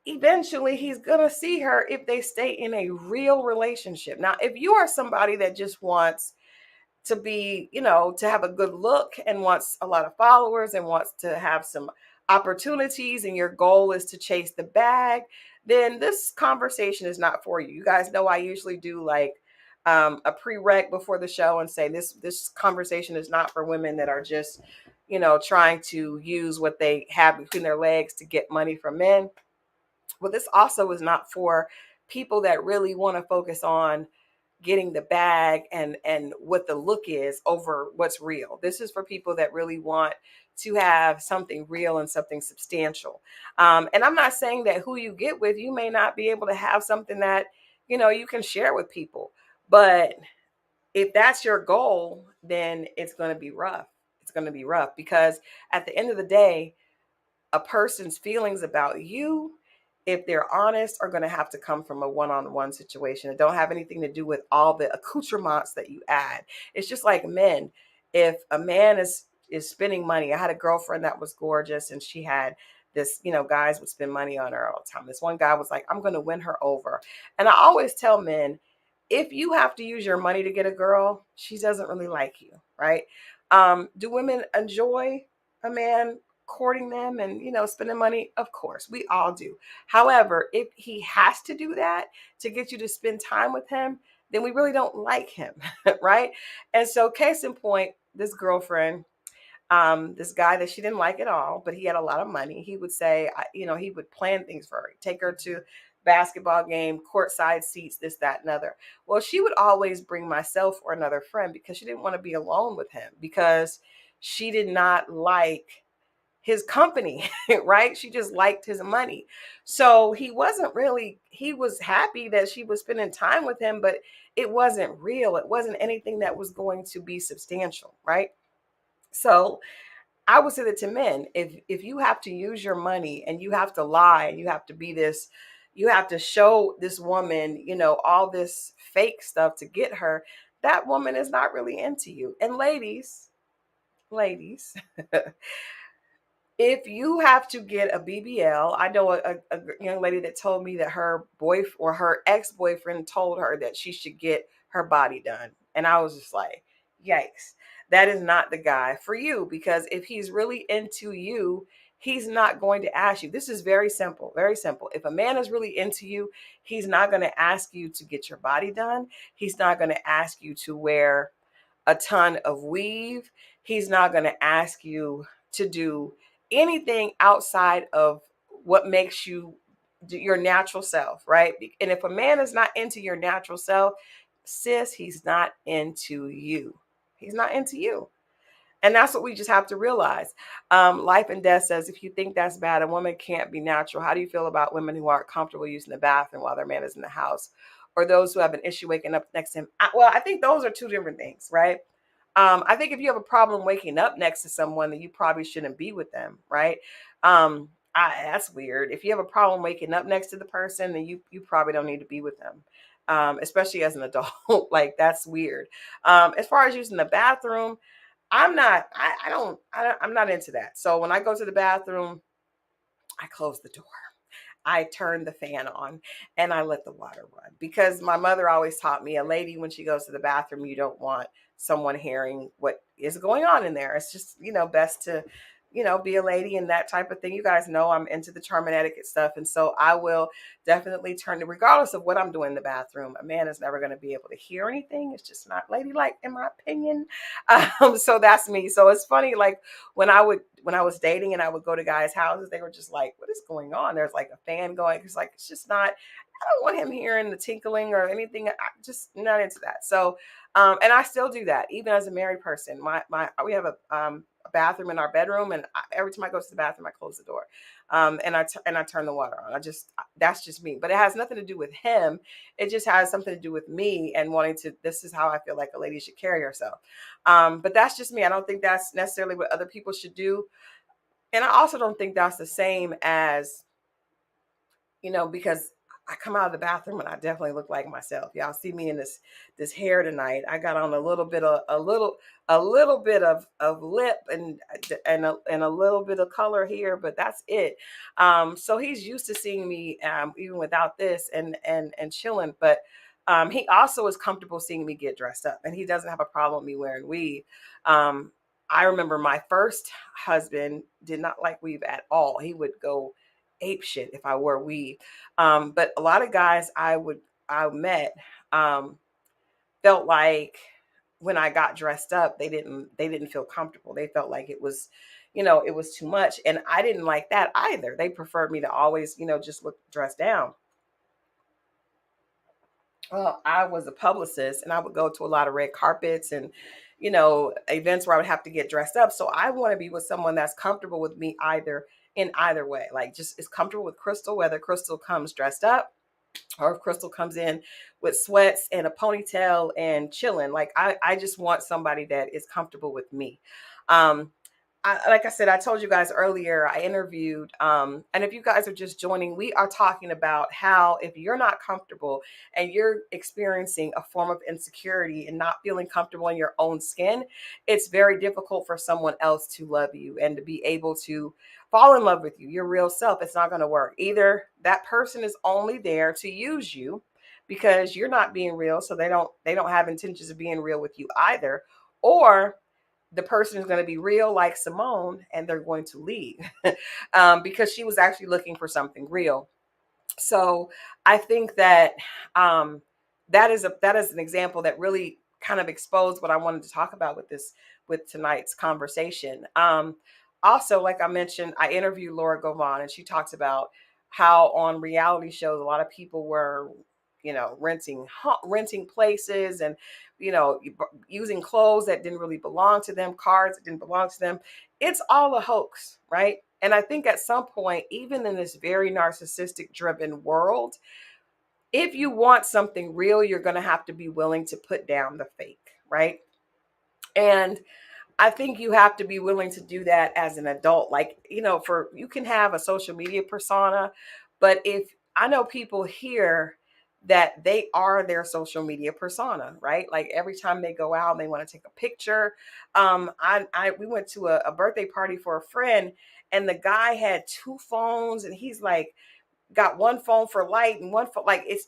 Eventually he's gonna see her if they stay in a real relationship. Now, if you are somebody that just wants to be, to have a good look and wants a lot of followers and wants to have some opportunities, and your goal is to chase the bag, then this conversation is not for you. You guys know I usually do like a prereq before the show and say this conversation is not for women that are just, trying to use what they have between their legs to get money from men. Well, this also is not for people that really want to focus on getting the bag and what the look is over what's real. This is for people that really want to have something real and something substantial. And I'm not saying that who you get with, you may not be able to have something that, you can share with people. But if that's your goal, then it's going to be rough. It's going to be rough, because at the end of the day, a person's feelings about you, if they're honest, are going to have to come from a one-on-one situation. It don't have anything to do with all the accoutrements that you add. It's just like men. If a man is spending money, I had a girlfriend that was gorgeous, and she had this, guys would spend money on her all the time. This one guy was like, I'm going to win her over. And I always tell men, if you have to use your money to get a girl, she doesn't really like you, right? Do women enjoy a man courting them and, spending money? Of course, we all do. However, if he has to do that to get you to spend time with him, then we really don't like him, right? And so, case in point, this girlfriend, this guy that she didn't like at all, but he had a lot of money. He would say, he would plan things for her, take her to basketball game, courtside seats, this, that, and other. Well, she would always bring myself or another friend because she didn't want to be alone with him because she did not like his company, right? She just liked his money. So he was happy that she was spending time with him, but it wasn't real. It wasn't anything that was going to be substantial, right? So I would say that to men, if you have to use your money and you have to lie and you have to be this, you have to show this woman, all this fake stuff to get her, that woman is not really into you. And ladies, if you have to get a BBL, I know a young lady that told me that her boyfriend or her ex-boyfriend told her that she should get her body done. And I was just like, yikes, that is not the guy for you, because if he's really into you, he's not going to ask you. This is very simple, very simple. If a man is really into you, he's not going to ask you to get your body done. He's not going to ask you to wear a ton of weave. He's not going to ask you to do anything outside of what makes you your natural self, right? And if a man is not into your natural self, sis, he's not into you. He's not into you. And that's what we just have to realize. Life and Death says, if you think that's bad, a woman can't be natural. How do you feel about women who aren't comfortable using the bathroom while their man is in the house? Or those who have an issue waking up next to him? Well, I think those are two different things, right? I think if you have a problem waking up next to someone, then you probably shouldn't be with them, right? That's weird. If you have a problem waking up next to the person, then you probably don't need to be with them, especially as an adult. Like, that's weird. As far as using the bathroom, I'm not. I'm not into that. So when I go to the bathroom, I close the door. I turn the fan on and I let the water run, because my mother always taught me, a lady, when she goes to the bathroom, you don't want someone hearing what is going on in there. It's just, best to, be a lady and that type of thing. You guys know I'm into the charm and etiquette stuff. And so I will definitely turn it, regardless of what I'm doing in the bathroom. A man is never going to be able to hear anything. It's just not ladylike, in my opinion. So that's me. So it's funny, like when I was dating and I would go to guys' houses, they were just like, what is going on? There's like a fan going. It's like, it's just not, I don't want him hearing the tinkling or anything. I just not into that. So, and I still do that even as a married person. We have a bathroom in our bedroom, and every time I go to the bathroom, I close the door, and I turn the water on. That's just me. But it has nothing to do with him. It just has something to do with me and wanting to. This is how I feel like a lady should carry herself. But that's just me. I don't think that's necessarily what other people should do, and I also don't think that's the same as, because I come out of the bathroom and I definitely look like myself. Y'all see me in this hair tonight. I got on a little bit of a little bit of lip and a little bit of color here, but that's it. So he's used to seeing me even without this and chilling, but he also is comfortable seeing me get dressed up, and he doesn't have a problem with me wearing weave. Um, I remember my first husband did not like weave at all. He would go ape shit if I wore weave. But a lot of guys I met felt like when I got dressed up, they didn't feel comfortable. They felt like it was too much. And I didn't like that either. They preferred me to always, just look dressed down. Well, I was a publicist and I would go to a lot of red carpets and, events where I would have to get dressed up. So I want to be with someone that's comfortable with me either way. Like, just is comfortable with Crystal, whether Crystal comes dressed up or if Crystal comes in with sweats and a ponytail and chilling. Like, I just want somebody that is comfortable with me. Um, like I said, I told you guys earlier, I interviewed, and if you guys are just joining, we are talking about how if you're not comfortable and you're experiencing a form of insecurity and not feeling comfortable in your own skin, it's very difficult for someone else to love you and to be able to fall in love with you, your real self. It's not going to work. Either that person is only there to use you because you're not being real, so they don't have intentions of being real with you either, or the person is going to be real like Simone and they're going to leave because she was actually looking for something real. So I think that that is an example that really kind of exposed what I wanted to talk about with tonight's conversation. Also, like I mentioned, I interviewed Laura Govan, and she talks about how on reality shows a lot of people were, renting places, and using clothes that didn't really belong to them, cars that didn't belong to them. It's all a hoax, right? And I think at some point, even in this very narcissistic driven world, if you want something real, you're going to have to be willing to put down the fake, right? And I think you have to be willing to do that as an adult. Like, for you can have a social media persona, but if I know people here that they are their social media persona, right? Like every time they go out, they want to take a picture. I we went to a birthday party for a friend, and the guy had two phones, and he's like, got one phone for light and one for like it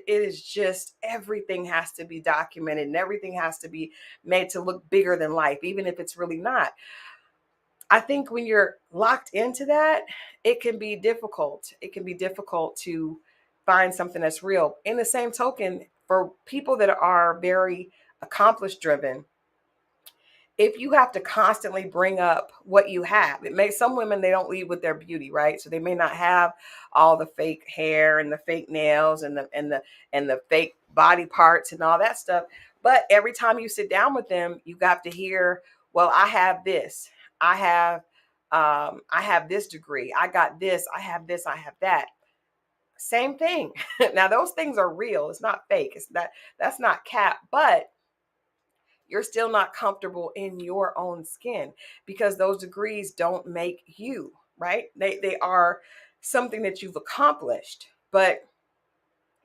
is just everything has to be documented, and everything has to be made to look bigger than life, even if it's really not. I think when you're locked into that, it can be difficult to find something that's real. In the same token, for people that are very accomplished driven, if you have to constantly bring up what you have, it makes some women, they don't lead with their beauty, right? So they may not have all the fake hair and the fake nails and the fake body parts and all that stuff. But every time you sit down with them, you got to hear, well, I have this, I have this degree, I got this, I have this, I have that. Same thing. Now those things are real. It's not fake. That's not cap, but you're still not comfortable in your own skin because those degrees don't make you, right? They are something that you've accomplished, but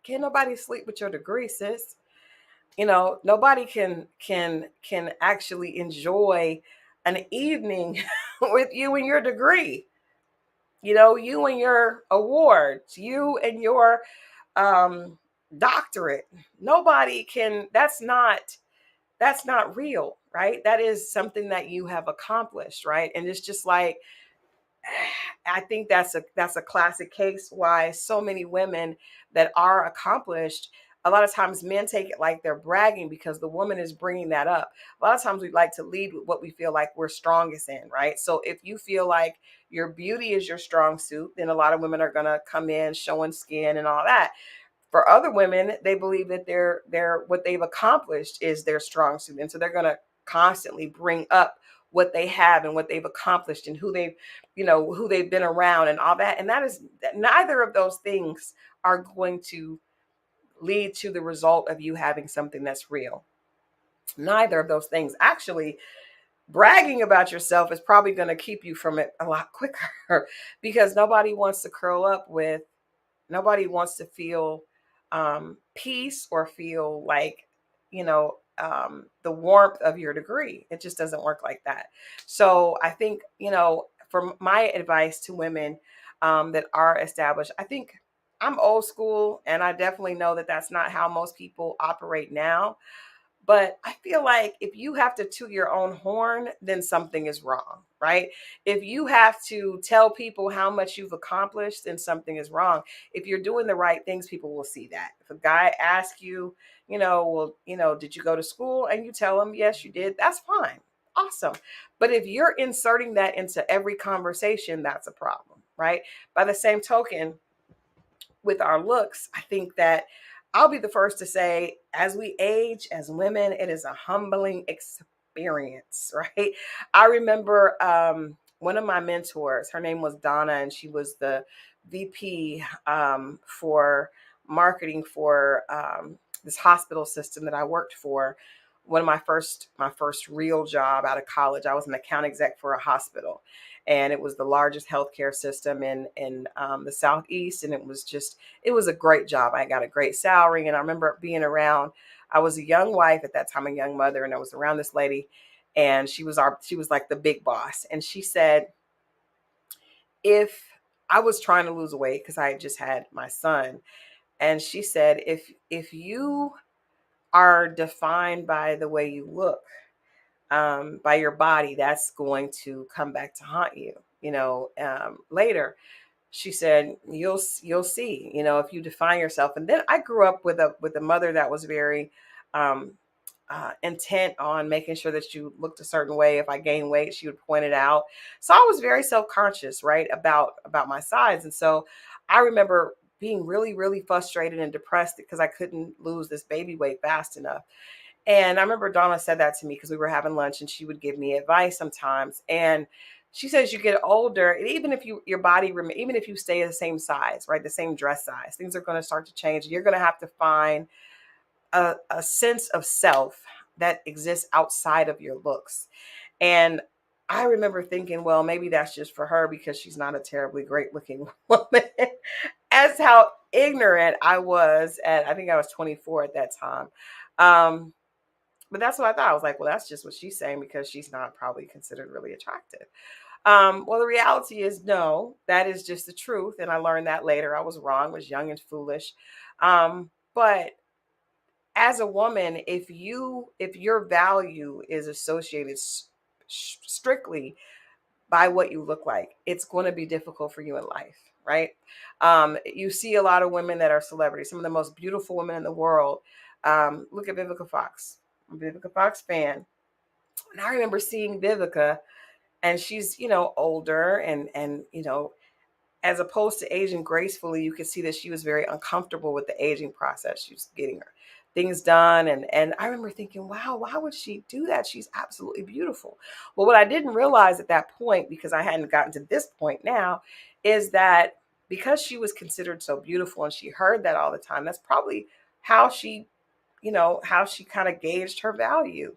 can't nobody sleep with your degree, sis. Nobody can actually enjoy an evening with you and your degree. You and your awards, you and your um doctorate. Nobody can, that's not real, right? That is something that you have accomplished, right? And it's just like, I think that's a classic case why so many women that are accomplished, a lot of times men take it like they're bragging because the woman is bringing that up. A lot of times we like to lead with what we feel like we're strongest in, right? So if you feel like your beauty is your strong suit, then a lot of women are going to come in showing skin and all that. For other women, they believe that they're what they've accomplished is their strong suit, and so they're going to constantly bring up what they have and what they've accomplished and who they've been around and all that. And that is, neither of those things are going to lead to the result of you having something that's real. Neither of those things. Actually, bragging about yourself is probably going to keep you from it a lot quicker because nobody wants to feel peace or feel like, the warmth of your degree. It just doesn't work like that. So I think, for my advice to women that are established, I think I'm old school, and I definitely know that that's not how most people operate now. But I feel like if you have to toot your own horn, then something is wrong, right? If you have to tell people how much you've accomplished, then something is wrong. If you're doing the right things, people will see that. If a guy asks you, well, did you go to school? And you tell him, yes, you did, that's fine. Awesome. But if you're inserting that into every conversation, that's a problem, right? By the same token, with our looks, I think that I'll be the first to say, as we age as women, it is a humbling experience, right? I remember one of my mentors, her name was Donna, and she was the VP for marketing for this hospital system that I worked for. One of my first real job out of college, I was an account exec for a hospital, and it was the largest healthcare system in the southeast, and it was a great job. I got a great salary, and I remember being around. I was a young wife at that time, a young mother, and I was around this lady, and she was like the big boss, and she said, if I was trying to lose weight because I had just had my son, and she said, if you are defined by the way you look, by your body, that's going to come back to haunt you, later. She said, you'll see, if you define yourself. And then I grew up with a mother that was very um, intent on making sure that you looked a certain way. If I gained weight, she would point it out. So I was very self-conscious, right, about my size. And so I remember being really, really frustrated and depressed because I couldn't lose this baby weight fast enough. And I remember Donna said that to me because we were having lunch and she would give me advice sometimes. And she says you get older, and even if your body, even if you stay the same size, right, the same dress size, things are going to start to change. You're going to have to find a sense of self that exists outside of your looks. And I remember thinking, well, maybe that's just for her because she's not a terribly great looking woman. As how ignorant I was at, I think I was 24 at that time. Um, but that's what I thought. I was like, well, that's just what she's saying because she's not probably considered really attractive. Well, the reality is, no, that is just the truth. And I learned that later. I was wrong, was young and foolish. But as a woman, if your value is associated strictly by what you look like, it's going to be difficult for you in life, right? You see a lot of women that are celebrities, some of the most beautiful women in the world. Look at Vivica Fox. I'm a Vivica Fox fan. And I remember seeing Vivica, and she's, older, and as opposed to aging gracefully, you could see that she was very uncomfortable with the aging process. She was getting her things done. And I remember thinking, wow, why would she do that? She's absolutely beautiful. Well, what I didn't realize at that point, because I hadn't gotten to this point now, is that because she was considered so beautiful and she heard that all the time, that's probably how she kind of gauged her value.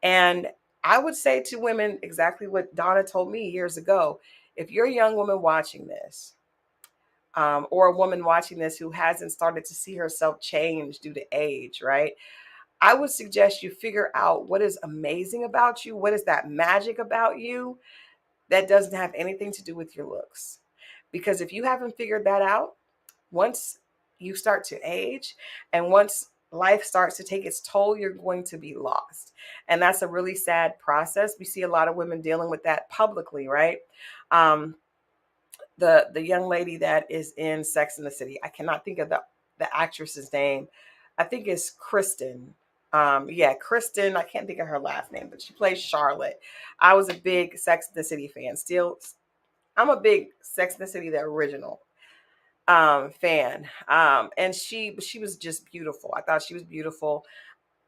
And I would say to women exactly what Donna told me years ago. If you're a young woman watching this, or a woman watching this who hasn't started to see herself change due to age, right? I would suggest you figure out what is amazing about you. What is that magic about you that doesn't have anything to do with your looks? Because if you haven't figured that out, once you start to age and once life starts to take its toll, you're going to be lost. And that's a really sad process. We see a lot of women dealing with that publicly, right? Um, the young lady that is in Sex and the City, I cannot think of the actress's name. I think it's Kristen. Yeah, Kristen. I can't think of her last name, but she plays Charlotte. I was a big Sex and the City fan. Still, I'm a big Sex and the City, the original fan. And she was just beautiful. I thought she was beautiful.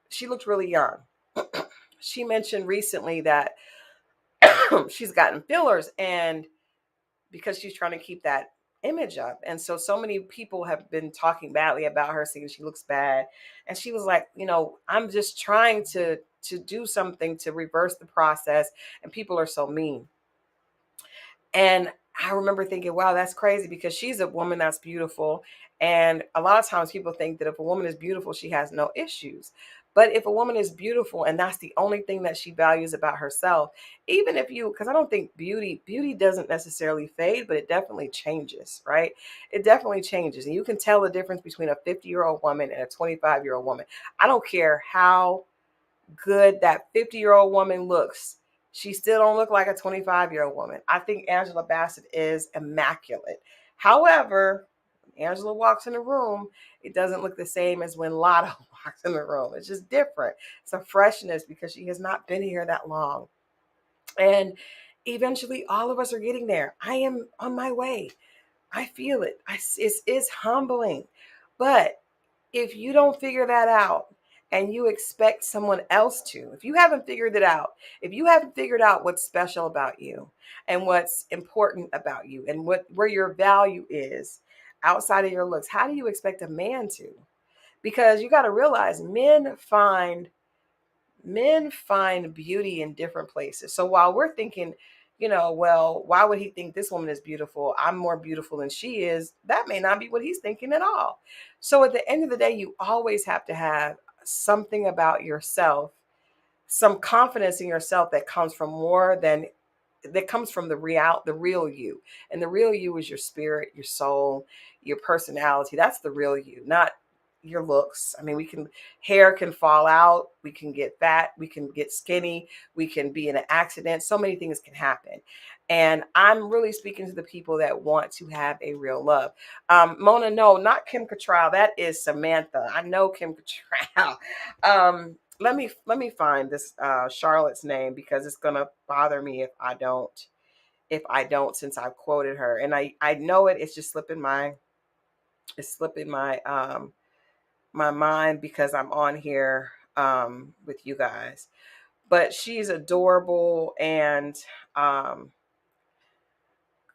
She looked really young. She mentioned recently that she's gotten fillers, and because she's trying to keep that image up. And so many people have been talking badly about her, saying she looks bad. And she was like, I'm just trying to do something to reverse the process, and people are so mean. And I remember thinking, wow, that's crazy because she's a woman that's beautiful. And a lot of times people think that if a woman is beautiful, she has no issues. But if a woman is beautiful and that's the only thing that she values about herself, even if because I don't think beauty doesn't necessarily fade, but it definitely changes, right? It definitely changes. And you can tell the difference between a 50-year-old woman and a 25-year-old woman. I don't care how good that 50-year-old woman looks, she still don't look like a 25-year-old woman. I think Angela Bassett is immaculate. However, when Angela walks in the room, it doesn't look the same as when Lotto walks in the room. It's just different. It's a freshness because she has not been here that long. And eventually all of us are getting there. I am on my way. I feel it. It's humbling. But if you don't figure that out and you expect someone else to, if you haven't figured it out, if you haven't figured out what's special about you and what's important about you and where your value is outside of your looks, how do you expect a man to? Because you got to realize men find beauty in different places. So while we're thinking, well, why would he think this woman is beautiful? I'm more beautiful than she is. That may not be what he's thinking at all. So at the end of the day, you always have to have something about yourself, some confidence in yourself that comes from the real you. And the real you is your spirit, your soul, your personality. That's the real you, not your looks. I mean, hair can fall out, we can get fat, we can get skinny, we can be in an accident. So many things can happen. And I'm really speaking to the people that want to have a real love. Mona, no, not Kim Cattrall. That is Samantha. I know Kim Cattrall. Let me find this Charlotte's name, because it's gonna bother me if I don't, since I've quoted her. And I know it's just slipping my mind because I'm on here with you guys. But she's adorable. And um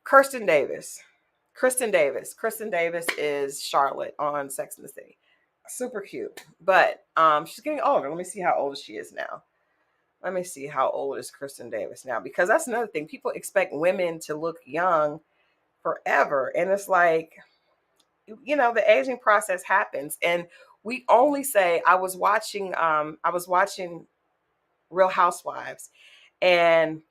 Kirsten Davis. Kristen Davis is Charlotte on Sex and the City. Super cute. But she's getting older. Let me see how old she is now. Let me see how old is Kristen Davis now, because that's another thing. People expect women to look young forever. And it's like, the aging process happens. And we only say, I was watching Real Housewives, and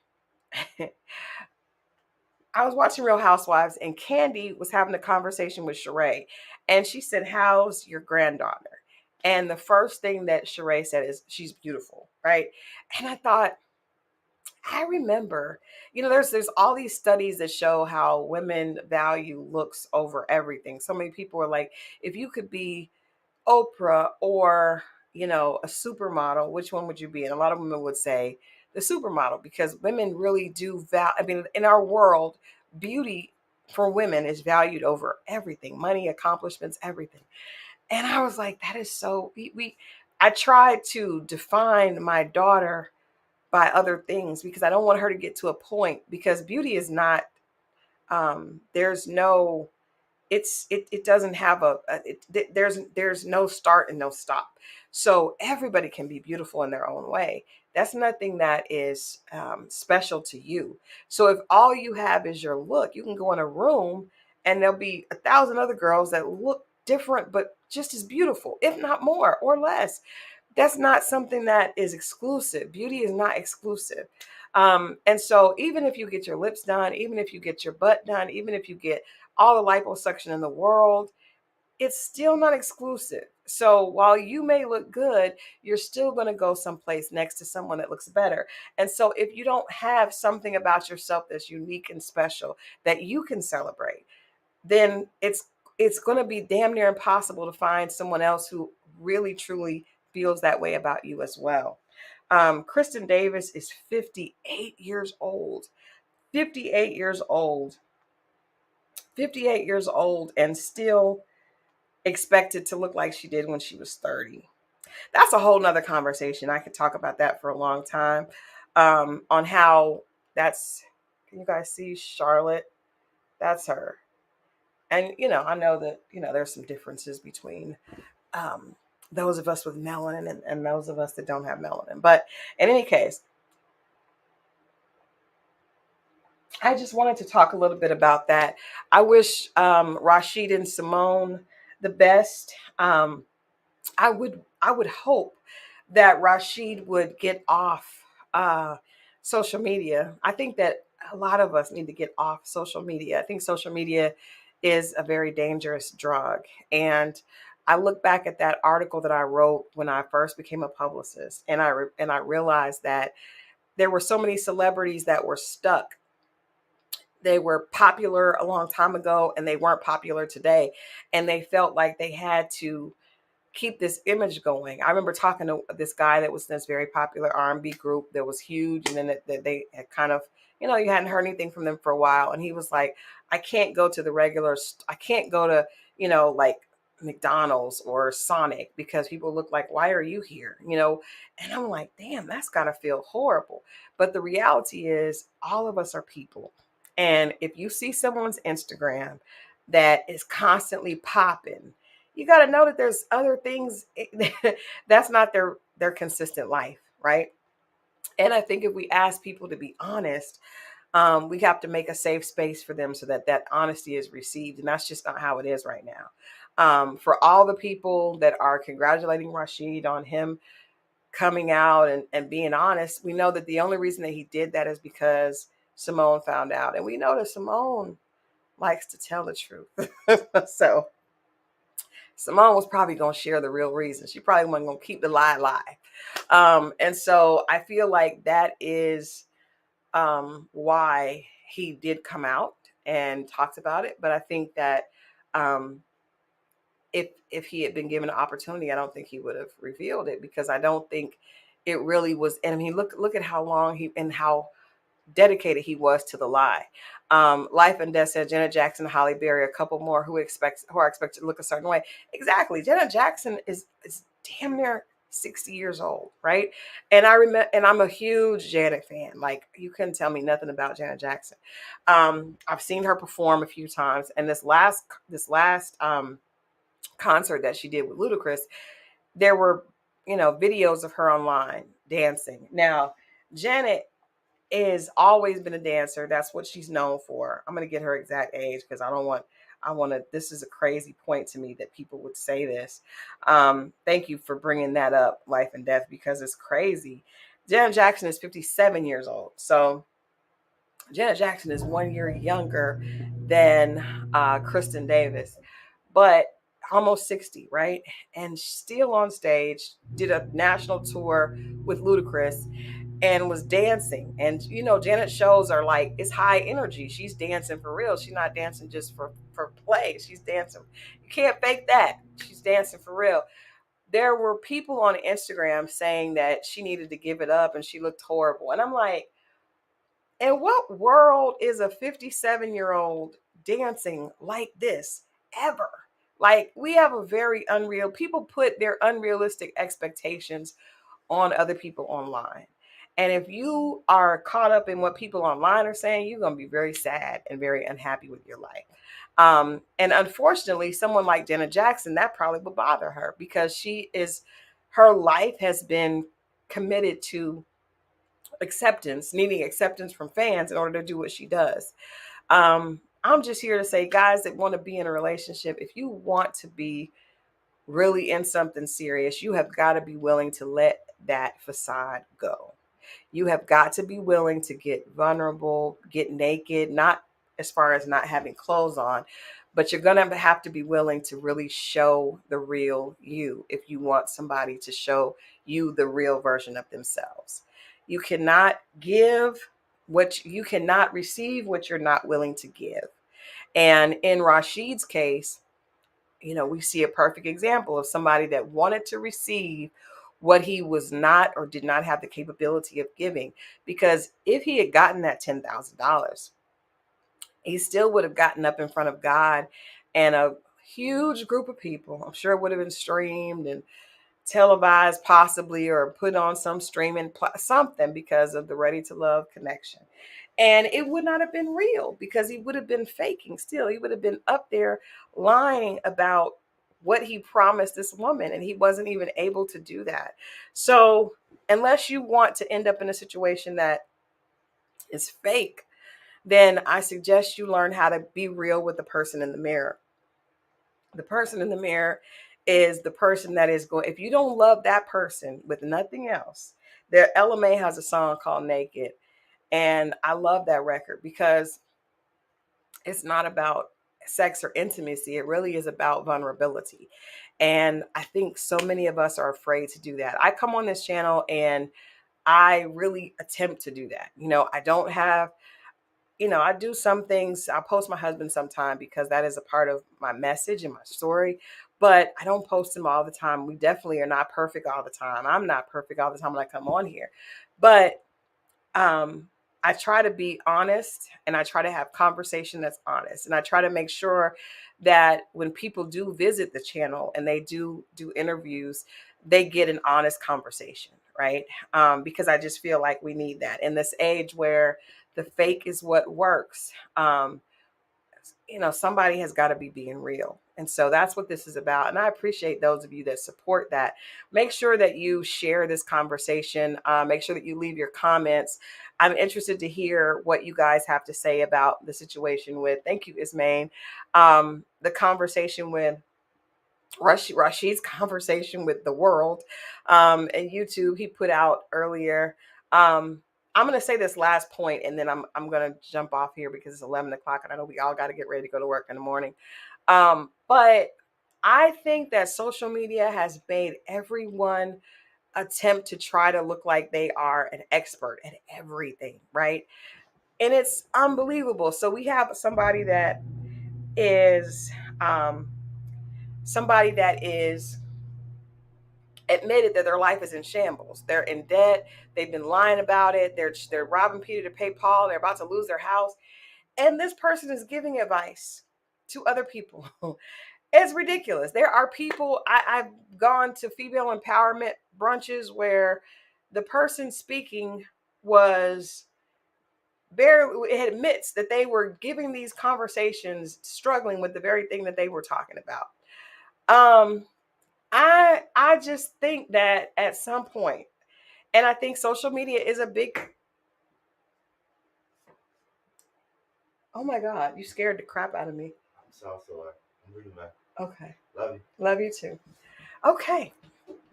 I was watching Real Housewives, and Candy was having a conversation with Sheree, and she said, "How's your granddaughter?" And the first thing that Sheree said is, "She's beautiful," right? And I thought, I remember, there's all these studies that show how women value looks over everything. So many people are like, if you could be Oprah or, a supermodel, which one would you be? And a lot of women would say the supermodel, because women really do I mean, in our world, beauty for women is valued over everything, money, accomplishments, everything. And I was like, that is so, I tried to define my daughter by other things, because I don't want her to get to a point, because beauty is not, there's no, it doesn't have there's no start and no stop. So everybody can be beautiful in their own way. That's nothing that is special to you. So if all you have is your look, you can go in a room and there'll be 1,000 other girls that look different but just as beautiful, if not more or less. That's not something that is exclusive. Beauty is not exclusive. And so even if you get your lips done, even if you get your butt done, even if you get all the liposuction in the world, it's still not exclusive. So while you may look good, you're still going to go someplace next to someone that looks better. And so if you don't have something about yourself that's unique and special that you can celebrate, then it's going to be damn near impossible to find someone else who really truly feels that way about you as well. Kristen Davis is 58 years old. 58 years old. 58 years old, and still expected to look like she did when she was 30. That's a whole nother conversation. I could talk about that for a long time. On how that's, can you guys see Charlotte? That's her. And, I know that, there's some differences between those of us with melanin and those of us that don't have melanin. But in any case, I just wanted to talk a little bit about that. I wish Rashid and Simone the best. I would hope that Rashid would get off social media. I think that a lot of us need to get off social media. I think social media is a very dangerous drug. And I look back at that article that I wrote when I first became a publicist, and I realized that there were so many celebrities that were stuck. They were popular a long time ago and they weren't popular today, and they felt like they had to keep this image going. I remember talking to this guy that was in this very popular R&B group that was huge, and then they had kind of, you hadn't heard anything from them for a while, and he was like, I can't go to the I can't go to, like McDonald's or Sonic, because people look like, why are you here? And I'm like, damn, that's gotta feel horrible. But the reality is, all of us are people. And if you see someone's Instagram that is constantly popping, you got to know that there's other things that's not their consistent life, right? And I think if we ask people to be honest, we have to make a safe space for them so that that honesty is received, and that's just not how it is right now. For all the people that are congratulating Rashid on him coming out and being honest, we know that the only reason that he did that is because Simone found out, and we know that Simone likes to tell the truth. So Simone was probably going to share the real reason. She probably wasn't going to keep the lie. And so I feel like that is why he did come out and talked about it. But I think that um, if he had been given an opportunity, I don't think he would have revealed it, because I don't think it really was. And I mean, look at how long he and how dedicated he was to the lie. Life and Death said Janet Jackson, Holly Berry, a couple more who are expected to look a certain way. Exactly. Janet Jackson is damn near 60 years old, right? And I remember, and I'm a huge Janet fan. Like, you couldn't tell me nothing about Janet Jackson. I've seen her perform a few times, and this last concert that she did with Ludacris, there were, videos of her online dancing. Now, Janet is always been a dancer. That's what she's known for. I'm going to get her exact age because I want to, this is a crazy point to me that people would say this. Thank you for bringing that up, Life and Death, because it's crazy. Janet Jackson is 57 years old. So Janet Jackson is 1 year younger than Kristen Davis, but almost 60, right? And still on stage, did a national tour with Ludacris and was dancing. And Janet shows are like, it's high energy. She's dancing for real. She's not dancing just for play. She's dancing. You can't fake that. She's dancing for real. There were people on Instagram saying that she needed to give it up and she looked horrible. And I'm like, in what world is a 57-year-old dancing like this ever? Like, we have a very unreal, people put their unrealistic expectations on other people online. And if you are caught up in what people online are saying, you're going to be very sad and very unhappy with your life. And unfortunately, someone like Janet Jackson, that probably would bother her, because her life has been committed to acceptance, needing acceptance from fans in order to do what she does. I'm just here to say, guys that want to be in a relationship, if you want to be really in something serious, you have got to be willing to let that facade go. You have got to be willing to get vulnerable, get naked, not as far as not having clothes on, but you're going to have to be willing to really show the real you if you want somebody to show you the real version of themselves. You cannot you cannot receive what you're not willing to give. And in Rashid's case, we see a perfect example of somebody that wanted to receive what he was not or did not have the capability of giving. Because if he had gotten that $10,000, he still would have gotten up in front of God and a huge group of people. I'm sure it would have been streamed and televised possibly, or put on some streaming something, because of the Ready to Love connection. And it would not have been real, because he would have been faking still. He would have been up there lying about what he promised this woman, and he wasn't even able to do that. So unless you want to end up in a situation that is fake, then I suggest you learn how to be real with the person in the mirror. The person in the mirror is the person that is going, if you don't love that person with nothing else. There, Ella May has a song called Naked, and I love that record because it's not about sex or intimacy. It really is about vulnerability. And I think so many of us are afraid to do that. I come on this channel and I really attempt to do that. I don't have, I do some things. I post my husband sometime because that is a part of my message and my story, but I don't post him all the time. We definitely are not perfect all the time. I'm not perfect all the time when I come on here, but um, I try to be honest, and I try to have conversation that's honest, and I try to make sure that when people do visit the channel and they do interviews, they get an honest conversation, right? Because I just feel like we need that in this age where the fake is what works. Somebody has got to be being real. And so that's what this is about. And I appreciate those of you that support that. Make sure that you share this conversation. Make sure that you leave your comments. I'm interested to hear what you guys have to say about the situation with, thank you, Ismaine, the conversation with Rashid's conversation with the world, and YouTube he put out earlier. I'm going to say this last point, and then I'm going to jump off here because it's 11 o'clock, and I know we all got to get ready to go to work in the morning. But I think that social media has made everyone attempt to try to look like they are an expert at everything, right? And it's unbelievable. So we have is um, somebody that is admitted that their life is in shambles. They're in debt. They've been lying about it. They're robbing Peter to pay Paul. They're about to lose their house, and this person is giving advice to other people. It's ridiculous. There are people, I've gone to female empowerment brunches where the person speaking was very, it admits that they were giving these conversations struggling with the very thing that they were talking about. Um, I just think that at some point, and I think social media is a big. Oh my God, you scared the crap out of me. I'm sorry. I'm really mad. Okay. Love you. Love you too. Okay.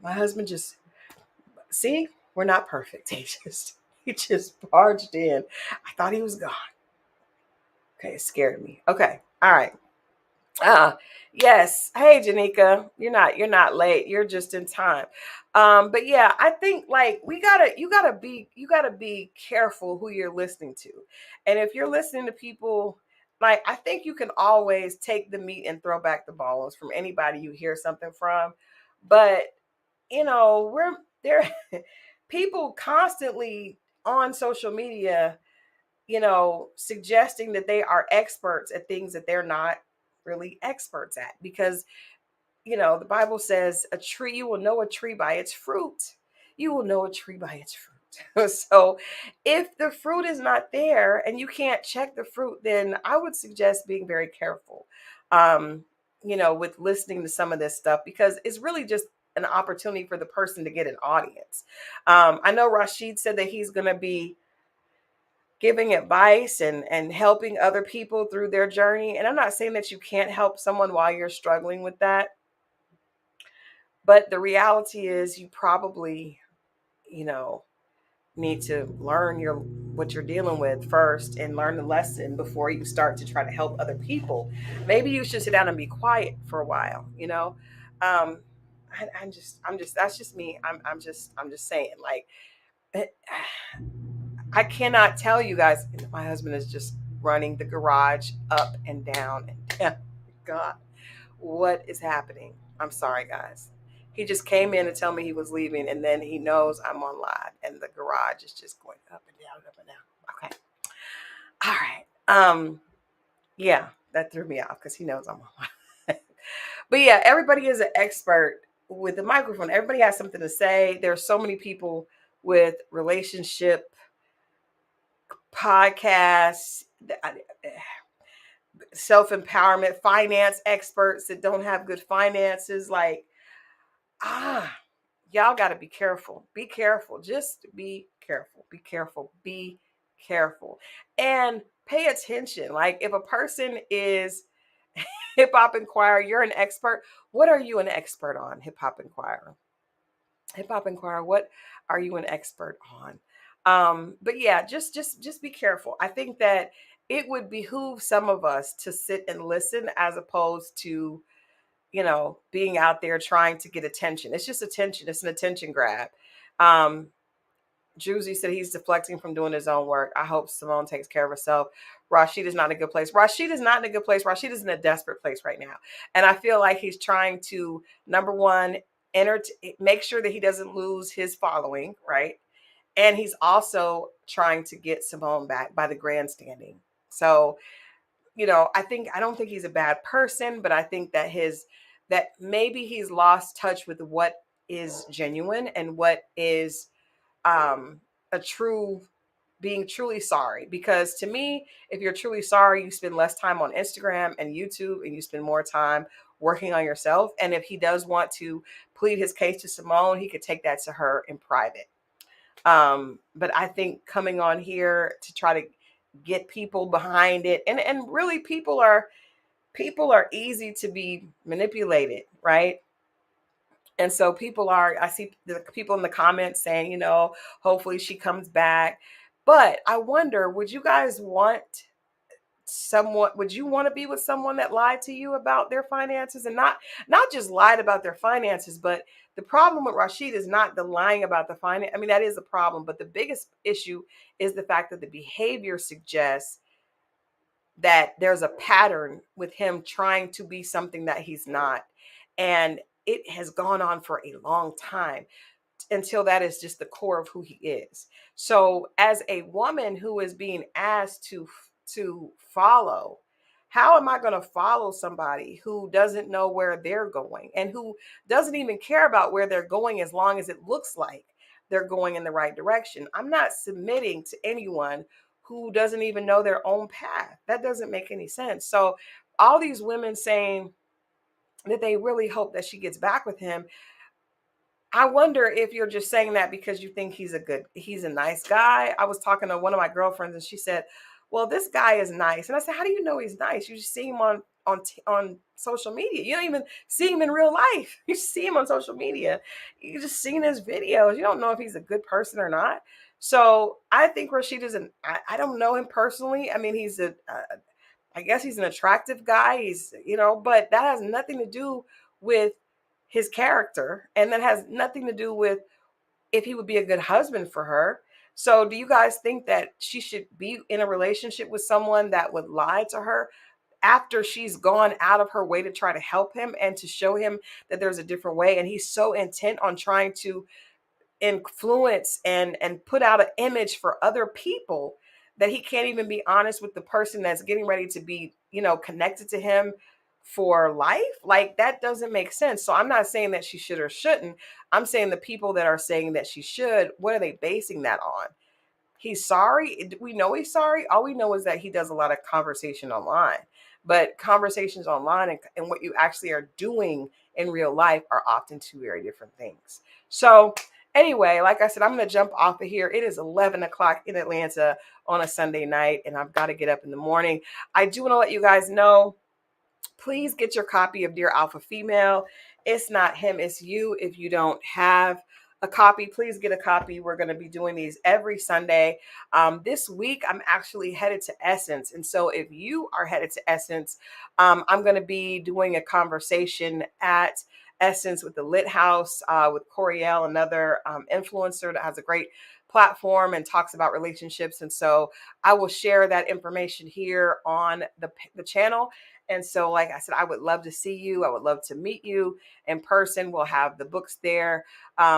My husband just, see, we're not perfect. He just barged in. I thought he was gone. Okay, it scared me. Okay. All right. Ah, yes. Hey, Janika, you're not late. You're just in time. But yeah, I think like you gotta be careful who you're listening to. And if you're listening to people, like I think you can always take the meat and throw back the bones from anybody you hear something from. But we're there people constantly on social media, suggesting that they are experts at things that they're not really experts at. Because, the Bible says you will know a tree by its fruit. You will know a tree by its fruit. So if the fruit is not there and you can't check the fruit, then I would suggest being very careful, with listening to some of this stuff, because it's really just an opportunity for the person to get an audience. I know Rashid said that he's going to be giving advice and helping other people through their journey. And I'm not saying that you can't help someone while you're struggling with that, but the reality is you probably, you know, need to learn your what you're dealing with first and learn the lesson before you start to try to help other people. Maybe you should sit down and be quiet for a while. Um I'm just that's just me. I'm just saying, like, I cannot tell you guys. My husband is just running the garage up and down and down. God, what is happening? I'm sorry, guys. He just came in to tell me he was leaving, and then he knows I'm on live, and the garage is just going up and down, up and down. Okay, all right. Yeah, that threw me off because he knows I'm on live. But yeah, everybody is an expert with the microphone. Everybody has something to say. There are so many people with relationship podcasts, self empowerment, finance experts that don't have good finances. Like, ah, y'all got to be careful. Be careful. Just be careful. Be careful. Be careful. And pay attention. Like, if a person is Hip Hop Inquirer, you're an expert. What are you an expert on, Hip Hop Inquirer? Hip Hop Inquirer, what are you an expert on? But yeah, just be careful. I think that it would behoove some of us to sit and listen as opposed to, being out there trying to get attention. It's just attention. It's an attention grab. Um, Juicy said he's deflecting from doing his own work. I hope Simone takes care of herself. Rashid is not in a good place. Rashid is not in a good place. Rashid is in a desperate place right now. And I feel like he's trying to, number one, make sure that he doesn't lose his following, right? And he's also trying to get Simone back by the grandstanding. So, I don't think he's a bad person, but I think that maybe he's lost touch with what is genuine and what is a true being truly sorry. Because to me, if you're truly sorry, you spend less time on Instagram and YouTube and you spend more time working on yourself. And if he does want to plead his case to Simone, he could take that to her in private. But I think coming on here to try to get people behind it, and really people are easy to be manipulated, right? And so I see the people in the comments saying, hopefully she comes back. But I wonder, would you guys want someone, would you want to be with someone that lied to you about their finances, and not just lied about their finances, but the problem with Rashid is not the lying about the finance. I mean, that is a problem, but the biggest issue is the fact that the behavior suggests that there's a pattern with him trying to be something that he's not. And it has gone on for a long time until that is just the core of who he is. So as a woman who is being asked to follow, how am I going to follow somebody who doesn't know where they're going and who doesn't even care about where they're going as long as it looks like they're going in the right direction? I'm not submitting to anyone who doesn't even know their own path. That doesn't make any sense. So all these women saying that they really hope that she gets back with him, I wonder if you're just saying that because you think he's a nice guy. I was talking to one of my girlfriends and she said, "Well, this guy is nice." And I said, "How do you know he's nice? You just see him on social media. You don't even see him in real life. You see him on social media. You just seen his videos. You don't know if he's a good person or not." So I think Rashid is I don't know him personally. I mean, I guess he's an attractive guy. But that has nothing to do with his character. And that has nothing to do with if he would be a good husband for her. So do you guys think that she should be in a relationship with someone that would lie to her after she's gone out of her way to try to help him and to show him that there's a different way? And he's so intent on trying to influence and put out an image for other people that he can't even be honest with the person that's getting ready to be, connected to him for life. Like, that doesn't make sense. So I'm not saying that she should or shouldn't. I'm saying the people that are saying that she should, what are they basing that on? He's sorry. We know he's sorry. All we know is that he does a lot of conversation online. But conversations online and what you actually are doing in real life are often two very different things. So, anyway, like I said, I'm going to jump off of here. It is 11 o'clock in Atlanta on a Sunday night, and I've got to get up in the morning. I do want to let you guys know, please get your copy of Dear Alpha Female. It's not him, it's you. If you don't have a copy, please get a copy. We're going to be doing these every Sunday. This week, I'm actually headed to Essence. And so if you are headed to Essence, I'm going to be doing a conversation at Essence with the Lit House with Coriel, another influencer that has a great platform and talks about relationships. And so I will share that information here on the channel. And so, like I said, I would love to see you. I would love to meet you in person. We'll have the books there.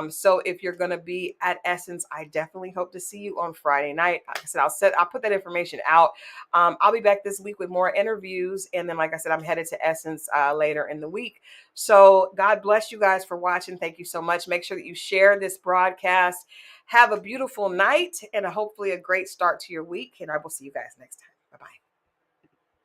So if you're going to be at Essence, I definitely hope to see you on Friday night. Like I said, I'll put that information out. I'll be back this week with more interviews. And then, like I said, I'm headed to Essence later in the week. So God bless you guys for watching. Thank you so much. Make sure that you share this broadcast. Have a beautiful night and hopefully a great start to your week. And I will see you guys next time. Bye-bye.